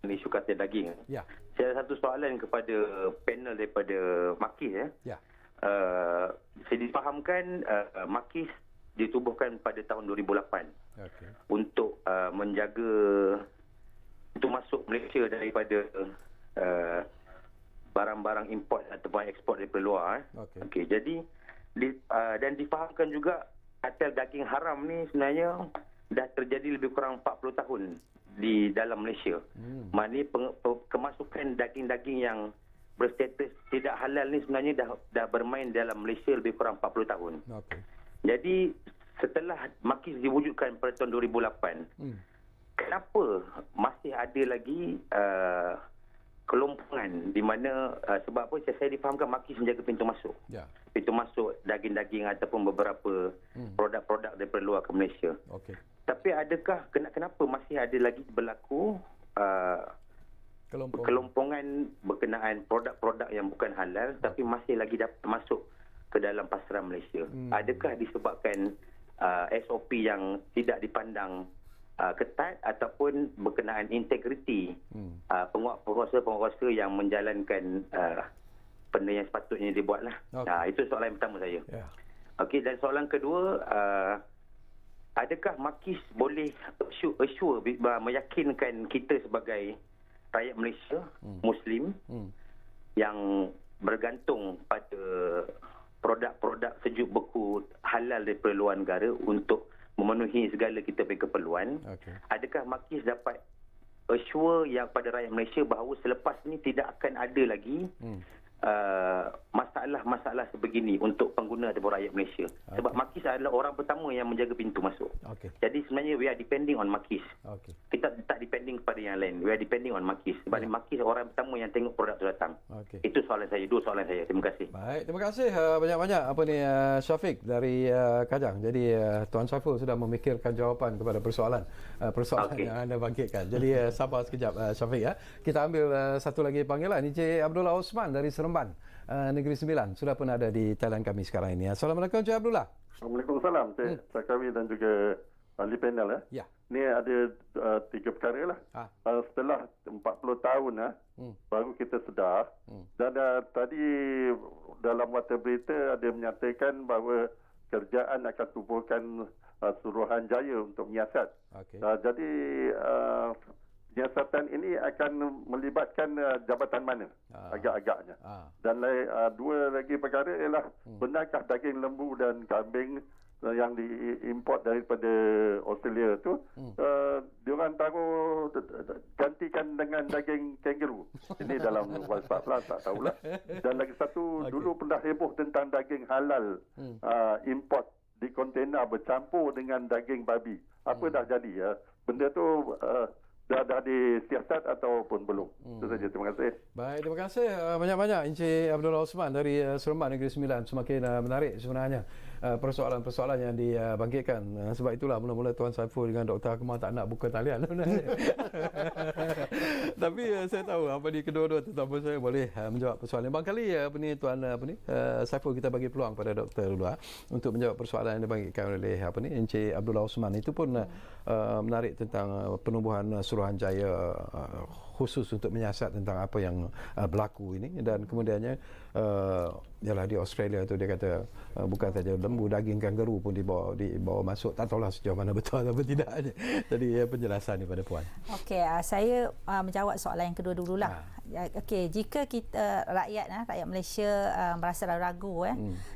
isu kata daging. Ya. Saya ada satu soalan kepada panel daripada Makis ya. Ya. Saya difahamkan Makis ditubuhkan pada tahun 2008 untuk menjaga untuk masuk Malaysia daripada barang-barang import ataupun ekspor daripada luar. Okey, jadi dan difahamkan juga kartel daging haram ni sebenarnya dah terjadi lebih kurang 40 tahun di dalam Malaysia. Maknanya kemasukan daging-daging yang berstatus tidak halal ni sebenarnya dah bermain dalam Malaysia lebih kurang 40 tahun. Jadi setelah Makis diwujudkan pada tahun 2008, kenapa masih ada lagi kelompokan di mana sebab apa saya difahamkan Makis menjaga pintu masuk. Pintu masuk daging-daging ataupun beberapa produk-produk daripada luar ke Malaysia. Tapi adakah kenapa masih ada lagi berlaku kelompongan berkenaan produk-produk yang bukan halal tapi masih lagi dapat masuk ke dalam pasaran Malaysia? Adakah disebabkan SOP yang tidak dipandang ketat ataupun berkenaan integriti penguasa-penguasa yang menjalankan benda yang sepatutnya dibuatlah. Itu soalan yang pertama saya. Okey, dan soalan kedua, adakah Makis boleh assure meyakinkan kita sebagai rakyat Malaysia Muslim yang bergantung pada produk-produk sejuk beku halal daripada luar negara untuk memenuhi segala kita punya keperluan. Adakah Makis dapat assure yang pada rakyat Malaysia bahawa selepas ni tidak akan ada lagi masalah-masalah sebegini untuk pengguna ataupun rakyat Malaysia? Sebab Makis adalah orang pertama yang menjaga pintu masuk. Jadi sebenarnya we are depending on Makis. Kita tak depending kepada yang lain. We are depending on Makis. Sebab Makis orang pertama yang tengok produk tu datang. Itu soalan saya, dua soalan saya. Terima kasih. Baik, terima kasih banyak-banyak Syafiq dari Kajang. Jadi Tuan Saiful sudah memikirkan jawapan kepada persoalan yang anda bangkitkan. Jadi sabar sekejap Syafiq ya. Kita ambil satu lagi panggilan. Encik Abdullah Osman dari Seremban Negeri Sembilan sudah pun ada di talian kami sekarang ini. Assalamualaikum Encik Abdullah. Waalaikumsalam Encik Sakawi dan juga ahli panel ya. Ni ada tiga perkara lah. Setelah 40 tahun baru kita sedar dan tadi dalam warta berita ada menyatakan bahawa kerajaan akan tubuhkan Suruhanjaya untuk menyiasat. Jadi penyiasatan ini akan melibatkan jabatan mana agak-agaknya. Dan dua lagi perkara ialah benarkah daging lembu dan kambing yang diimport daripada Australia tu diorang taruh gantikan dengan daging kangaroo. Ini dalam WhatsApp lah, tak tahulah. Dan lagi satu, dulu pernah heboh tentang daging halal import di kontainer bercampur dengan daging babi. Apa dah jadi ya? Benda tu dah disiasat ataupun belum? Itu saja. Terima kasih. Baik, terima kasih banyak-banyak Encik Abdullah Osman dari Seremban Negeri Sembilan. Semakin menarik sebenarnya persoalan-persoalan yang dibangkitkan. Sebab itulah mula-mula Tuan Saiful dengan Dr. Akmal tak nak buka talian sebenarnya. Tapi saya tahu kedua-dua tetamu saya boleh menjawab persoalan. Barangkali Tuan Saiful kita bagi peluang pada Dr. dulu untuk menjawab persoalan yang dibangkitkan oleh Encik Abdullah Osman. Itu pun menarik tentang penubuhan Suruhanjaya khusus untuk menyiasat tentang apa yang berlaku ini. Dan kemudiannya ialah di Australia tu dia kata bukan saja lembu, daging kangaroo pun dibawa masuk. Tak tahulah sejauh mana betul atau tidak. Jadi penjelasan daripada puan. Okey, saya menjawab soalan yang kedua dululah. Okey, jika kita rakyat Malaysia merasa ragu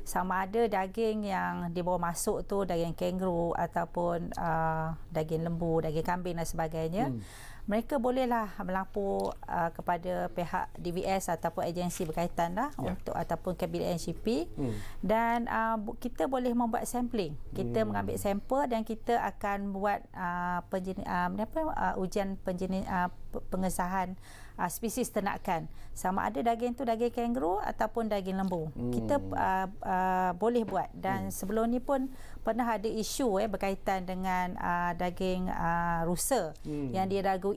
sama ada daging yang dibawa masuk tu daging kangaroo ataupun daging lembu, daging kambing dan sebagainya, mereka bolehlah melapor kepada pihak DVS ataupun agensi berkaitan untuk ataupun kabinet NCP dan kita boleh membuat sampling. Kita mengambil sampel dan kita akan buat ujian pengesahan spesies ternakan, sama ada daging tu daging kangaroo ataupun daging lembu. Kita boleh buat. Dan sebelum ni pun pernah ada isu berkaitan dengan daging rusa yang diragui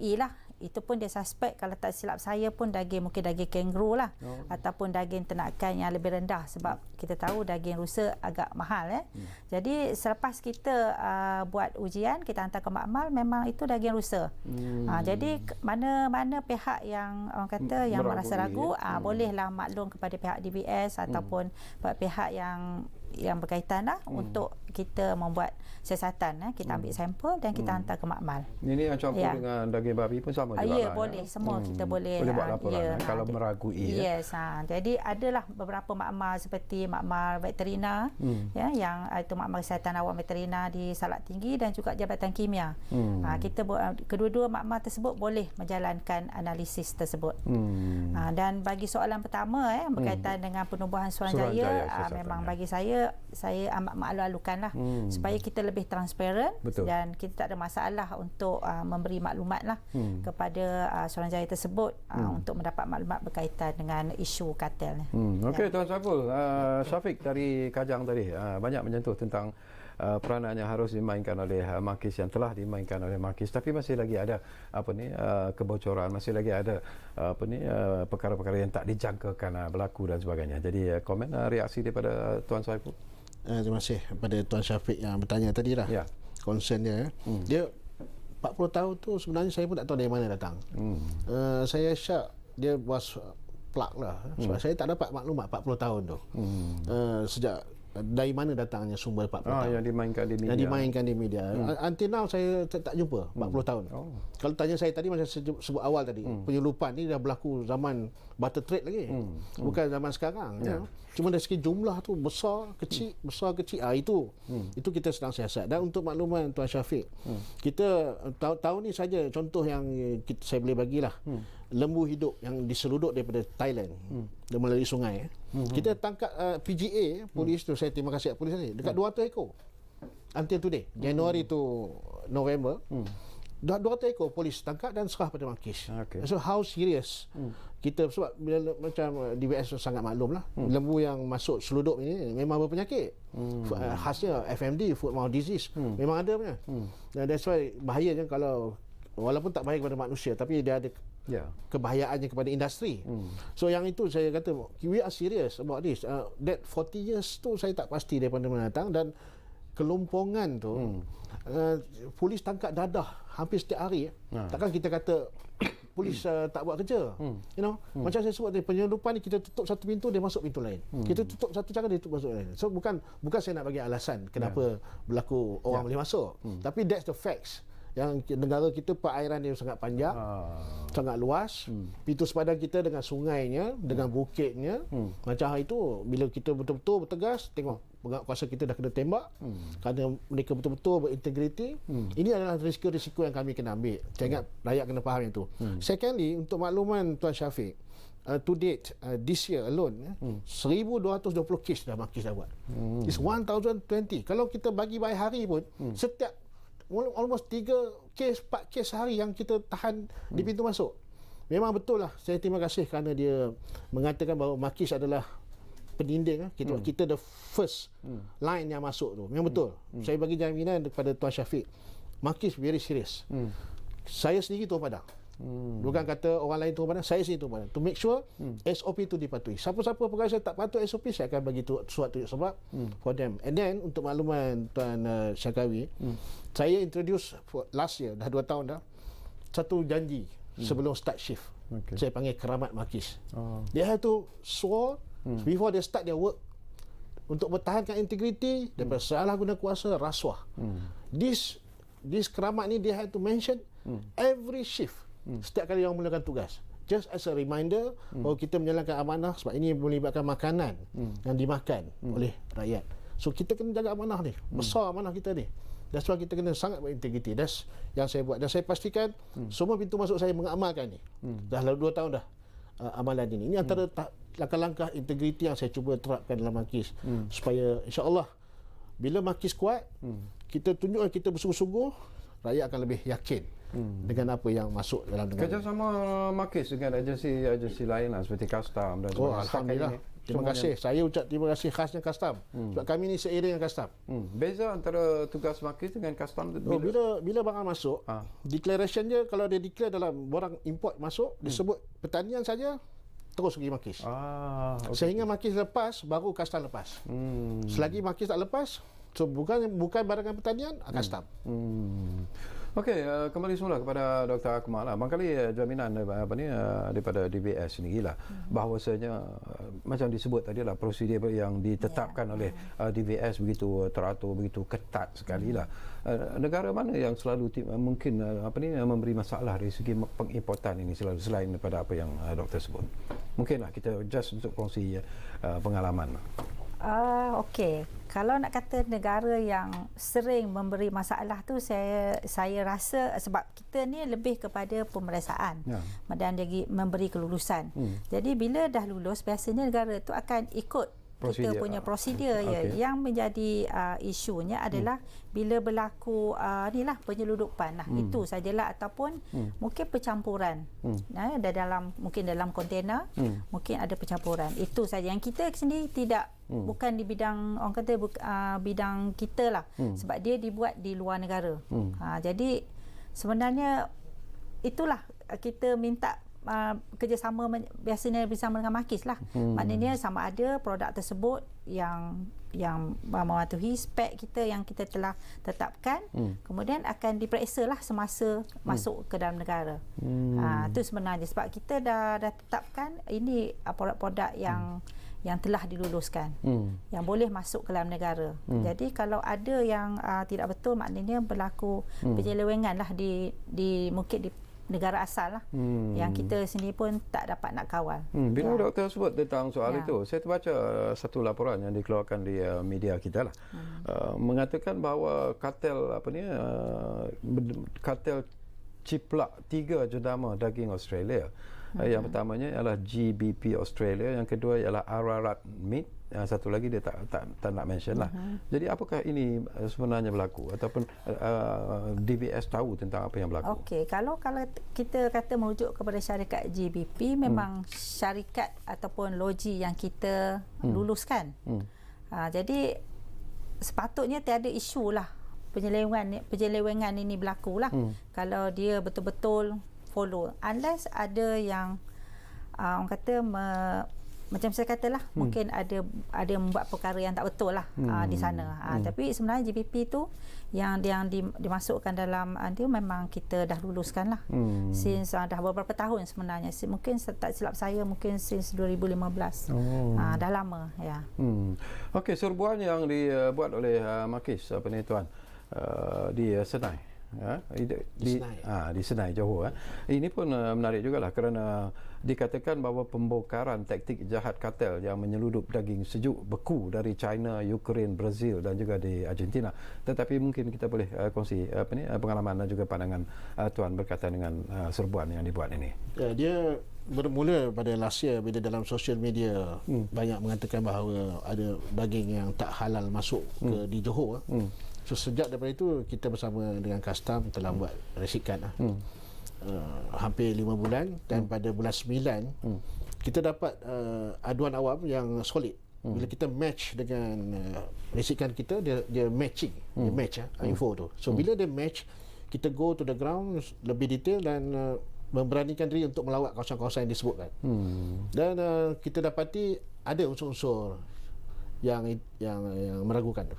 itu pun dia suspek, kalau tak silap saya pun mungkin daging kangaroo lah, ataupun daging ternakan yang lebih rendah, sebab kita tahu daging rusa agak mahal. Jadi selepas kita buat ujian, kita hantar ke makmal, memang itu daging rusa. Jadi mana pihak yang orang kata yang merasa ragu, bolehlah maklum kepada pihak DBS ataupun pihak yang berkaitan lah, untuk kita membuat siasatan. Kita ambil sampel dan kita hantar ke makmal. Ini yang campur dengan daging babi pun sama juga. Ya, boleh. Semua kita boleh buat laporan kalau meragui. Yes. Jadi adalah beberapa makmal seperti makmal veterina, yang itu makmal kesihatan awam veterina di Salak Tinggi, dan juga Jabatan Kimia. Kita kedua-dua makmal tersebut boleh menjalankan analisis tersebut. Dan bagi soalan pertama berkaitan dengan penubuhan Suruhanjaya, memang bagi saya amat malu-alukan lah, supaya kita lebih transparent. Betul. Dan kita tak ada masalah untuk memberi maklumat lah kepada Suruhanjaya tersebut untuk mendapat maklumat berkaitan dengan isu kartel ni. Okey, Tuan Saiful, Syafiq dari Kajang tadi banyak menyentuh tentang peranan yang harus dimainkan oleh Makis, yang telah dimainkan oleh Makis, tapi masih lagi ada kebocoran, masih lagi ada perkara-perkara yang tak dijangkakan berlaku dan sebagainya. Jadi komen reaksi daripada Tuan Saiful. Terima kasih kepada Tuan Syafiq yang bertanya tadi lah. Concern dia. Dia 40 tahun tu sebenarnya saya pun tak tahu dari mana datang. Saya syak dia was plug lah. Sebab saya tak dapat maklumat 40 tahun tu. Sejak dari mana datangnya sumber 40 tahun yang dimainkan di media. Yang dimainkan di media. Until now saya tak jumpa 40 tahun. Kalau tanya saya tadi, macam saya sebut awal tadi, penyeludupan ni dah berlaku zaman barter trade lagi. Bukan zaman sekarang. Cuma dari segi jumlah tu besar kecil. Itu kita sedang siasat. Dan untuk makluman Tuan Syafiq, kita tahun ni saja contoh yang saya boleh bagilah. Lembu hidup yang diseluduk daripada Thailand melalui sungai. Kita tangkap PGA, polis tu, saya terima kasih polis ni, dekat 200 ekor until today, Januari tu November. 200 ekor polis tangkap dan serah pada Makis. So how serious kita, sebab bila macam DBS sangat maklum lah, lembu yang masuk seluduk ni memang berpenyakit. Khasnya FMD, foot mouth disease, memang ada punya. That's why bahayanya kalau, walaupun tak bahaya kepada manusia, tapi dia ada kebahayaannya kepada industri. So yang itu saya kata, we are serious about this. That 40 years tu saya tak pasti daripada mana datang, dan kelompongan tu polis tangkap dadah hampir setiap hari. Takkan kita kata polis tak buat kerja. Macam saya sebut tadi, penyelundupan ni kita tutup satu pintu, dia masuk pintu lain. Kita tutup satu cara, dia tutup masuk lain. So bukan saya nak bagi alasan kenapa berlaku orang boleh masuk, tapi that's the facts. Yang negara kita perairan dia sangat panjang, sangat luas. Pintu sepadan kita dengan sungainya, dengan bukitnya, macam hal itu, bila kita betul-betul bertegas, tengok kuasa kita dah kena tembak, kerana mereka betul-betul berintegriti. Ini adalah risiko-risiko yang kami kena ambil. Saya ingat rakyat kena faham itu. Secondly, untuk makluman Tuan Syafiq, to date, this year alone, 1,220 kes dah Makis dah buat. It's 1,020. Kalau kita bagi by hari pun, setiap almost 3 kes, 4 kes sehari yang kita tahan di pintu masuk. Memang betul lah, saya terima kasih kerana dia mengatakan bahawa Makis adalah peninding. Kita the first line yang masuk tu. Memang betul. Saya bagi jaminan kepada Tuan Syafiq, Makis very serious. Saya sendiri turun padang. Bukan kata orang lain turun padang, saya sendiri turun padang, to make sure SOP tu dipatuhi. Siapa-siapa pegawai saya tak patut SOP, saya akan bagi surat tunjuk sebab for them. And then untuk makluman Tuan Syakawi, saya introduce last year, dah 2 tahun dah, satu janji sebelum start shift. Saya panggil keramat Makis. Dia have to swear before they start their work, untuk bertahankan integriti daripada salah guna kuasa, rasuah. This keramat ni dia have to mention every shift, setiap kali orang mulakan tugas, just as a reminder bahawa kita menjalankan amanah, sebab ini melibatkan makanan yang dimakan oleh rakyat. So kita kena jaga amanah ni, besar amanah kita ni. That's why kita kena sangat berintegriti. That's yang saya buat, dan saya pastikan semua pintu masuk saya mengamalkan ni. Dah lalu 2 tahun dah amalan ini. Ini antara langkah-langkah integriti yang saya cuba terapkan dalam Makis, supaya insya-Allah bila Makis kuat, kita tunjukkan kita bersungguh-sungguh, rakyat akan lebih yakin dengan apa yang masuk dalam negara. Kerjasama Makis dengan agensi lain lah seperti custom dan sebagainya. Alhamdulillah. Terima kasih. Saya ucap terima kasih khasnya custom. Sebab kami ni seirih dengan custom. Beza antara tugas Makis dengan custom bila barang masuk, declaration je kalau dia declare dalam barang import masuk disebut pertanian saja terus pergi Makis. Sehingga Makis lepas baru custom lepas. Selagi Makis tak lepas, so bukan barangan pertanian, custom. Okey, kembali semula kepada Dr. Akmal lah. Barangkali jaminan daripada DBS sendirilah bahawasanya macam disebut tadi lah prosedur yang ditetapkan oleh DBS begitu teratur, begitu ketat sekali lah. Negara mana yang selalu mungkin memberi masalah dari segi pengimportan ini selain daripada apa yang doktor sebut? Mungkinlah kita just untuk kongsi pengalaman. Okey. Kalau nak kata negara yang sering memberi masalah tu, saya rasa sebab kita ni lebih kepada pemeriksaan dan jadi memberi kelulusan. Jadi bila dah lulus, biasanya negara tu akan ikut kita punya prosedur yang menjadi isunya adalah bila berlaku penyeludupan itu sajalah, ataupun mungkin pencampuran mungkin dalam kontena mungkin ada pencampuran, itu saja yang kita sendiri tidak bukan di bidang orang kata bidang kita lah, sebab dia dibuat di luar negara. Jadi sebenarnya itulah kita minta kerjasama biasanya bersama dengan Makis lah. Maknanya sama ada produk tersebut yang mematuhi spek kita yang kita telah tetapkan, kemudian akan diperiksa lah semasa masuk ke dalam negara. Itu sebenarnya sebab kita dah tetapkan ini produk-produk yang telah diluluskan, yang boleh masuk ke dalam negara. Jadi kalau ada yang tidak betul, maknanya berlaku penyelewengan lah di mungkin di negara asal lah, yang kita sendiri pun tak dapat nak kawal. Bila doktor sebut tentang soal itu, saya terbaca satu laporan yang dikeluarkan di media kita lah, mengatakan bahawa kartel ciplak 3 jenama daging Australia. Yang pertamanya ialah GBP Australia, yang kedua ialah Ararat Meat, yang satu lagi dia tak nak mention lah. Jadi apakah ini sebenarnya berlaku ataupun DBS tahu tentang apa yang berlaku? Okey, kalau kita kata merujuk kepada syarikat GBP, memang syarikat ataupun loji yang kita luluskan. Jadi sepatutnya tiada isu lah penyelewengan ini berlaku lah kalau dia betul-betul follow, unless ada yang orang kata macam saya katalah, mungkin ada membuat perkara yang tak betul lah di sana. Tapi sebenarnya GBP tu yang dimasukkan dalam itu memang kita dah luluskan lah. Since dah beberapa tahun sebenarnya. Mungkin tak silap saya mungkin since 2015. Dah lama ya. Okey, serbuan yang dibuat oleh Makis tuan di Senai. Di Senai, Johor. Ini pun menarik jugalah kerana dikatakan bahawa pembongkaran taktik jahat kartel yang menyeludup daging sejuk beku dari China, Ukraine, Brazil dan juga di Argentina. Tetapi mungkin kita boleh kongsi pengalaman dan juga pandangan tuan berkaitan dengan serbuan yang dibuat ini. Dia bermula pada last year bila dalam social media banyak mengatakan bahawa ada daging yang tak halal masuk di Johor. So sejak daripada itu kita bersama dengan custom telah buat resikan hampir 5 bulan, dan pada bulan 9 kita dapat aduan awam yang solid. Bila kita match dengan resikan kita, dia matching, dia match info tu. So bila dia match, kita go to the ground lebih detail dan memberanikan diri untuk melawat kawasan-kawasan yang disebutkan. Dan kita dapati ada unsur-unsur yang meragukan.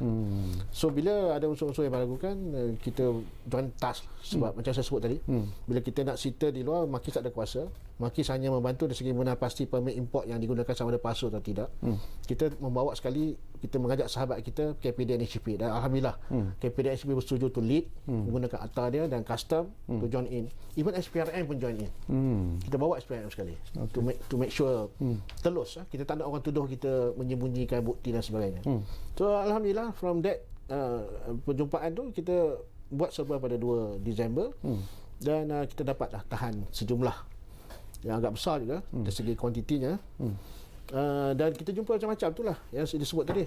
So bila ada unsur-unsur yang meragukan, kita join task. Sebab macam saya sebut tadi, bila kita nak sita di luar, Makis tak ada kuasa. Makis hanya membantu dari segi mana pasti permit import yang digunakan sama ada palsu atau tidak. Kita membawa sekali, kita mengajak sahabat kita KPD NHP, dan Alhamdulillah KPD NHP bersetuju to lead menggunakan akta dia, dan custom to join in. Even SPRM pun join in. Kita bawa SPRM sekali to make sure telus. Kita tak nak orang tuduh kita menyembunyikan bukti dan sebagainya. So Alhamdulillah from that perjumpaan tu kita buat serba pada 2 Disember dan kita dapatlah tahan sejumlah yang agak besar juga dari segi kuantitinya. Dan kita jumpa macam-macam tu lah yang disebut tadi.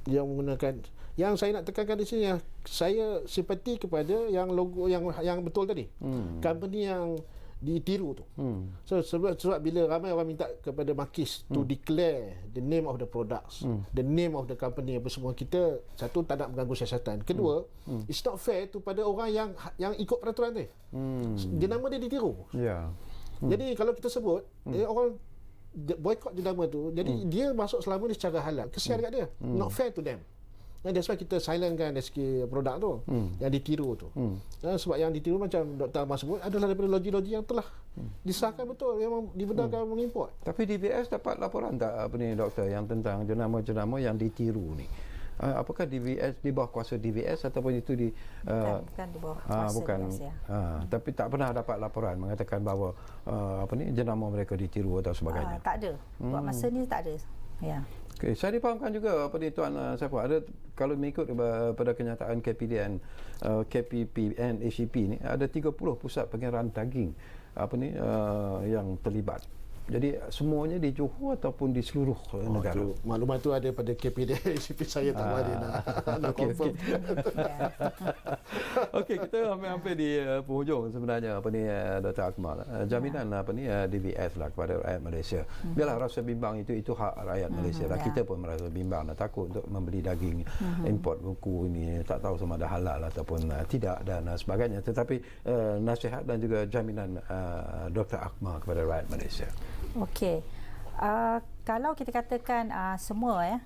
Yang menggunakan, yang saya nak tekankan di sini, yang saya simpati kepada yang logo yang betul tadi. Company yang ditiru tu. So sebab bila ramai orang minta kepada Makis to declare the name of the products, the name of the company, apa semua, kita satu tak nak mengganggu siasatan. Kedua, it's not fair tu pada orang yang ikut peraturan tu. Dia nama dia ditiru. Jadi kalau kita sebut orang boycott jenama tu, jadi dia masuk selama ni secara halal. Kesian dekat dia. Not fair to them. Dan that's why kita silentkan dari segi produk tu yang ditiru tu. Sebab yang ditiru macam Dr. Ahmad sebut adalah daripada logi-logi yang telah disahkan betul, yang dibenarkan mengimport. Tapi DBS dapat laporan tak doktor yang tentang jenama-jenama yang ditiru ni? Apakah DBS di bawah kuasa DBS ataupun itu bukan di bawah kuasa DBS, ya. Tapi tak pernah dapat laporan mengatakan bahawa jenama mereka ditiru atau sebagainya. Tak ada. Buat masa ni tak ada. Ya. Okay, saya difahamkan juga Tuan Saiful, ada kalau mengikut pada kenyataan KPDN, KPPN ACP ni ada 30 pusat pengiraan daging yang terlibat. Jadi semuanya di Johor ataupun di seluruh negara. Maklumat tu ada pada KPDN ACP, saya tak boleh nak confirm. Okey, kita hampir di penghujung sebenarnya Dr. Akmal. Jaminan DBS lah kepada rakyat Malaysia. Biarlah rasa bimbang itu hak rakyat Malaysia lah. Kita pun merasa bimbang dan takut untuk membeli daging import buku ini, tak tahu sama ada halal ataupun tidak dan sebagainya. Tetapi nasihat dan juga jaminan Dr. Akmal kepada rakyat Malaysia. Okey. Kalau kita katakan semua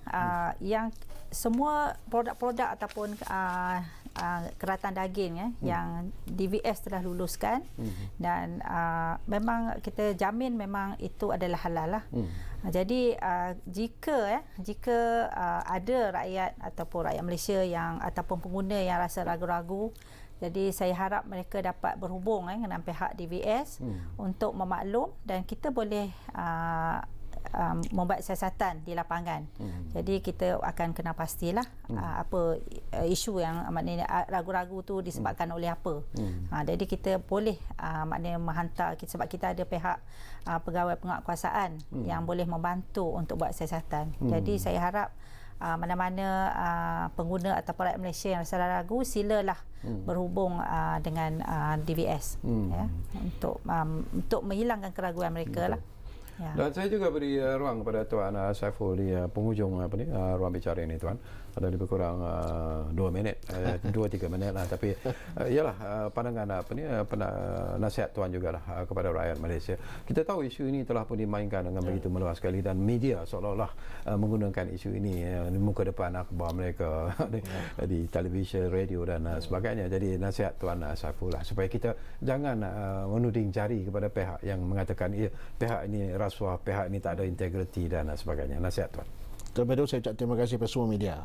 yang semua produk-produk ataupun keratan daging yang DBS telah luluskan dan memang kita jamin memang itu adalah halal lah. Jadi jika ada rakyat ataupun rakyat Malaysia yang ataupun pengguna yang rasa ragu-ragu, jadi saya harap mereka dapat berhubung dengan pihak DBS untuk memaklum dan kita boleh membuat siasatan di lapangan. Jadi kita akan kena pastilah apa isu yang maknanya ragu-ragu tu disebabkan oleh apa. Jadi kita boleh maknanya menghantar sebab kita ada pihak pegawai penguatkuasaan yang boleh membantu untuk buat siasatan. Jadi saya harap mana-mana pengguna atau rakyat Malaysia yang rasa ragu, silalah berhubung dengan DBS untuk menghilangkan keraguan mereka lah. Ya. Dan saya juga beri ruang kepada Tuan Saiful di penghujung ruang bicara ini, Tuan. Ada lebih kurang 2 minit, 2-3 minit lah. Tapi ialah pandangan nasihat Tuan jugalah kepada rakyat Malaysia. Kita tahu isu ini telah pun dimainkan dengan begitu meluas sekali dan media seolah-olah menggunakan isu ini di muka depan akhbar mereka di televisyen, radio dan sebagainya. Jadi nasihat Tuan Saiful lah supaya kita jangan menuding jari kepada pihak yang mengatakan pihak ini rasuah, pihak ini tak ada integriti dan sebagainya. Nasihat Tuan. Terlebih dahulu saya ucap terima kasih kepada semua media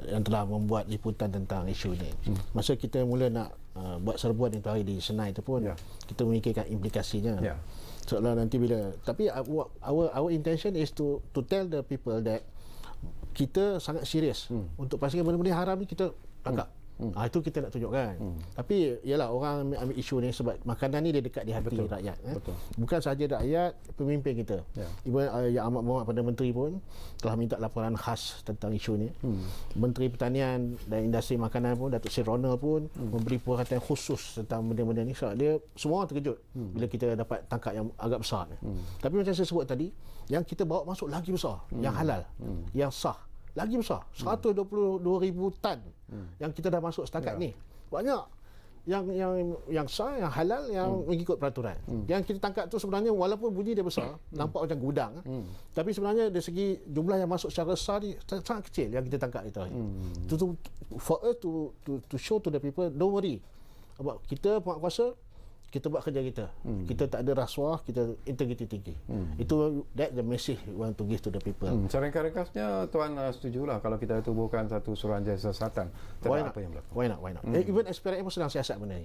yang telah membuat liputan tentang isu ini. Masa kita mula nak buat serbuan itu hari di Senai itu pun kita memikirkan implikasinya. Seolah nanti bila, tapi our intention is to tell the people that kita sangat serius untuk pastikan benda-benda haram ni kita tangkap. Itu kita nak tunjukkan. Tapi ialah orang ambil isu ni sebab makanan ni dia dekat di hati rakyat. Bukan sahaja rakyat, pemimpin kita. Even Yang Amat Berhormat Perdana Menteri pun telah minta laporan khas tentang isu ni. Menteri Pertanian dan Industri Makanan pun, Datuk Seri Ronald pun memberi perhatian khusus tentang benda-benda ni sebab dia semua orang terkejut bila kita dapat tangkap yang agak besar ni. Tapi macam saya sebut tadi, yang kita bawa masuk lagi besar, yang halal, yang sah, lagi besar, 122,000 tan yang kita dah masuk setakat ni. Banyak yang sah, yang halal, yang mengikut peraturan. Yang kita tangkap tu sebenarnya walaupun bunyi dia besar, nampak macam gudang, tapi sebenarnya dari segi jumlah yang masuk secara sah ni sangat kecil yang kita tangkap itu. For us to show to the people, don't worry about kita penguatkuasa, kita buat kerja kita. Kita tak ada rasuah, kita integrity tinggi. Itu that the message we want to give to the people. Secara ringkasnya Tuan setujulah kalau kita tubuhkan satu suruhanjaya siasatan terhadap apa yang berlaku. Why not? Even SPRM pun sedang siasat benda ni.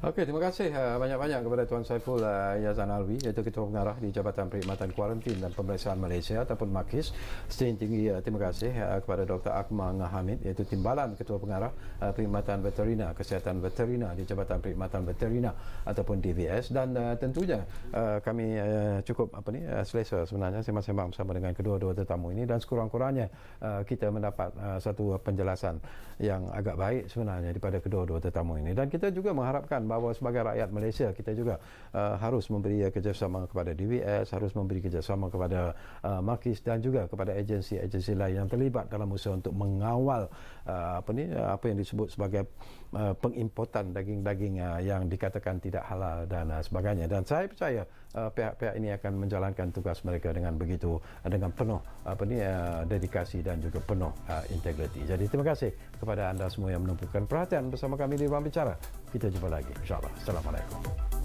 Okey, terima kasih banyak-banyak kepada Tuan Saiful Yazan Alwi, iaitu Ketua Pengarah di Jabatan Perkhidmatan Kuarantin dan Pemeriksaan Malaysia ataupun Makis. Setinggi tinggi terima kasih kepada Dr. Akmal Hamid, iaitu Timbalan Ketua Pengarah Perkhidmatan Veterina Kesihatan Veterina di Jabatan Perkhidmatan Veterina ataupun DVS, dan tentunya kami cukup selesa sebenarnya sembang-sembang bersama dengan kedua-dua tetamu ini, dan sekurang-kurangnya kita mendapat satu penjelasan yang agak baik sebenarnya daripada kedua-dua tetamu ini, dan kita juga mengharapkan bahawa sebagai rakyat Malaysia kita juga harus memberi kerjasama kepada DVS, harus memberi kerjasama kepada Makis dan juga kepada agensi-agensi lain yang terlibat dalam usaha untuk mengawal apa yang disebut sebagai pengimportan daging-daging yang dikatakan tidak halal dan sebagainya. Dan saya percaya pihak-pihak ini akan menjalankan tugas mereka dengan begitu, dengan penuh dedikasi dan juga penuh integriti. Jadi terima kasih kepada anda semua yang menumpukan perhatian bersama kami di Ruang Bicara. Kita jumpa lagi, insyaAllah. Assalamualaikum.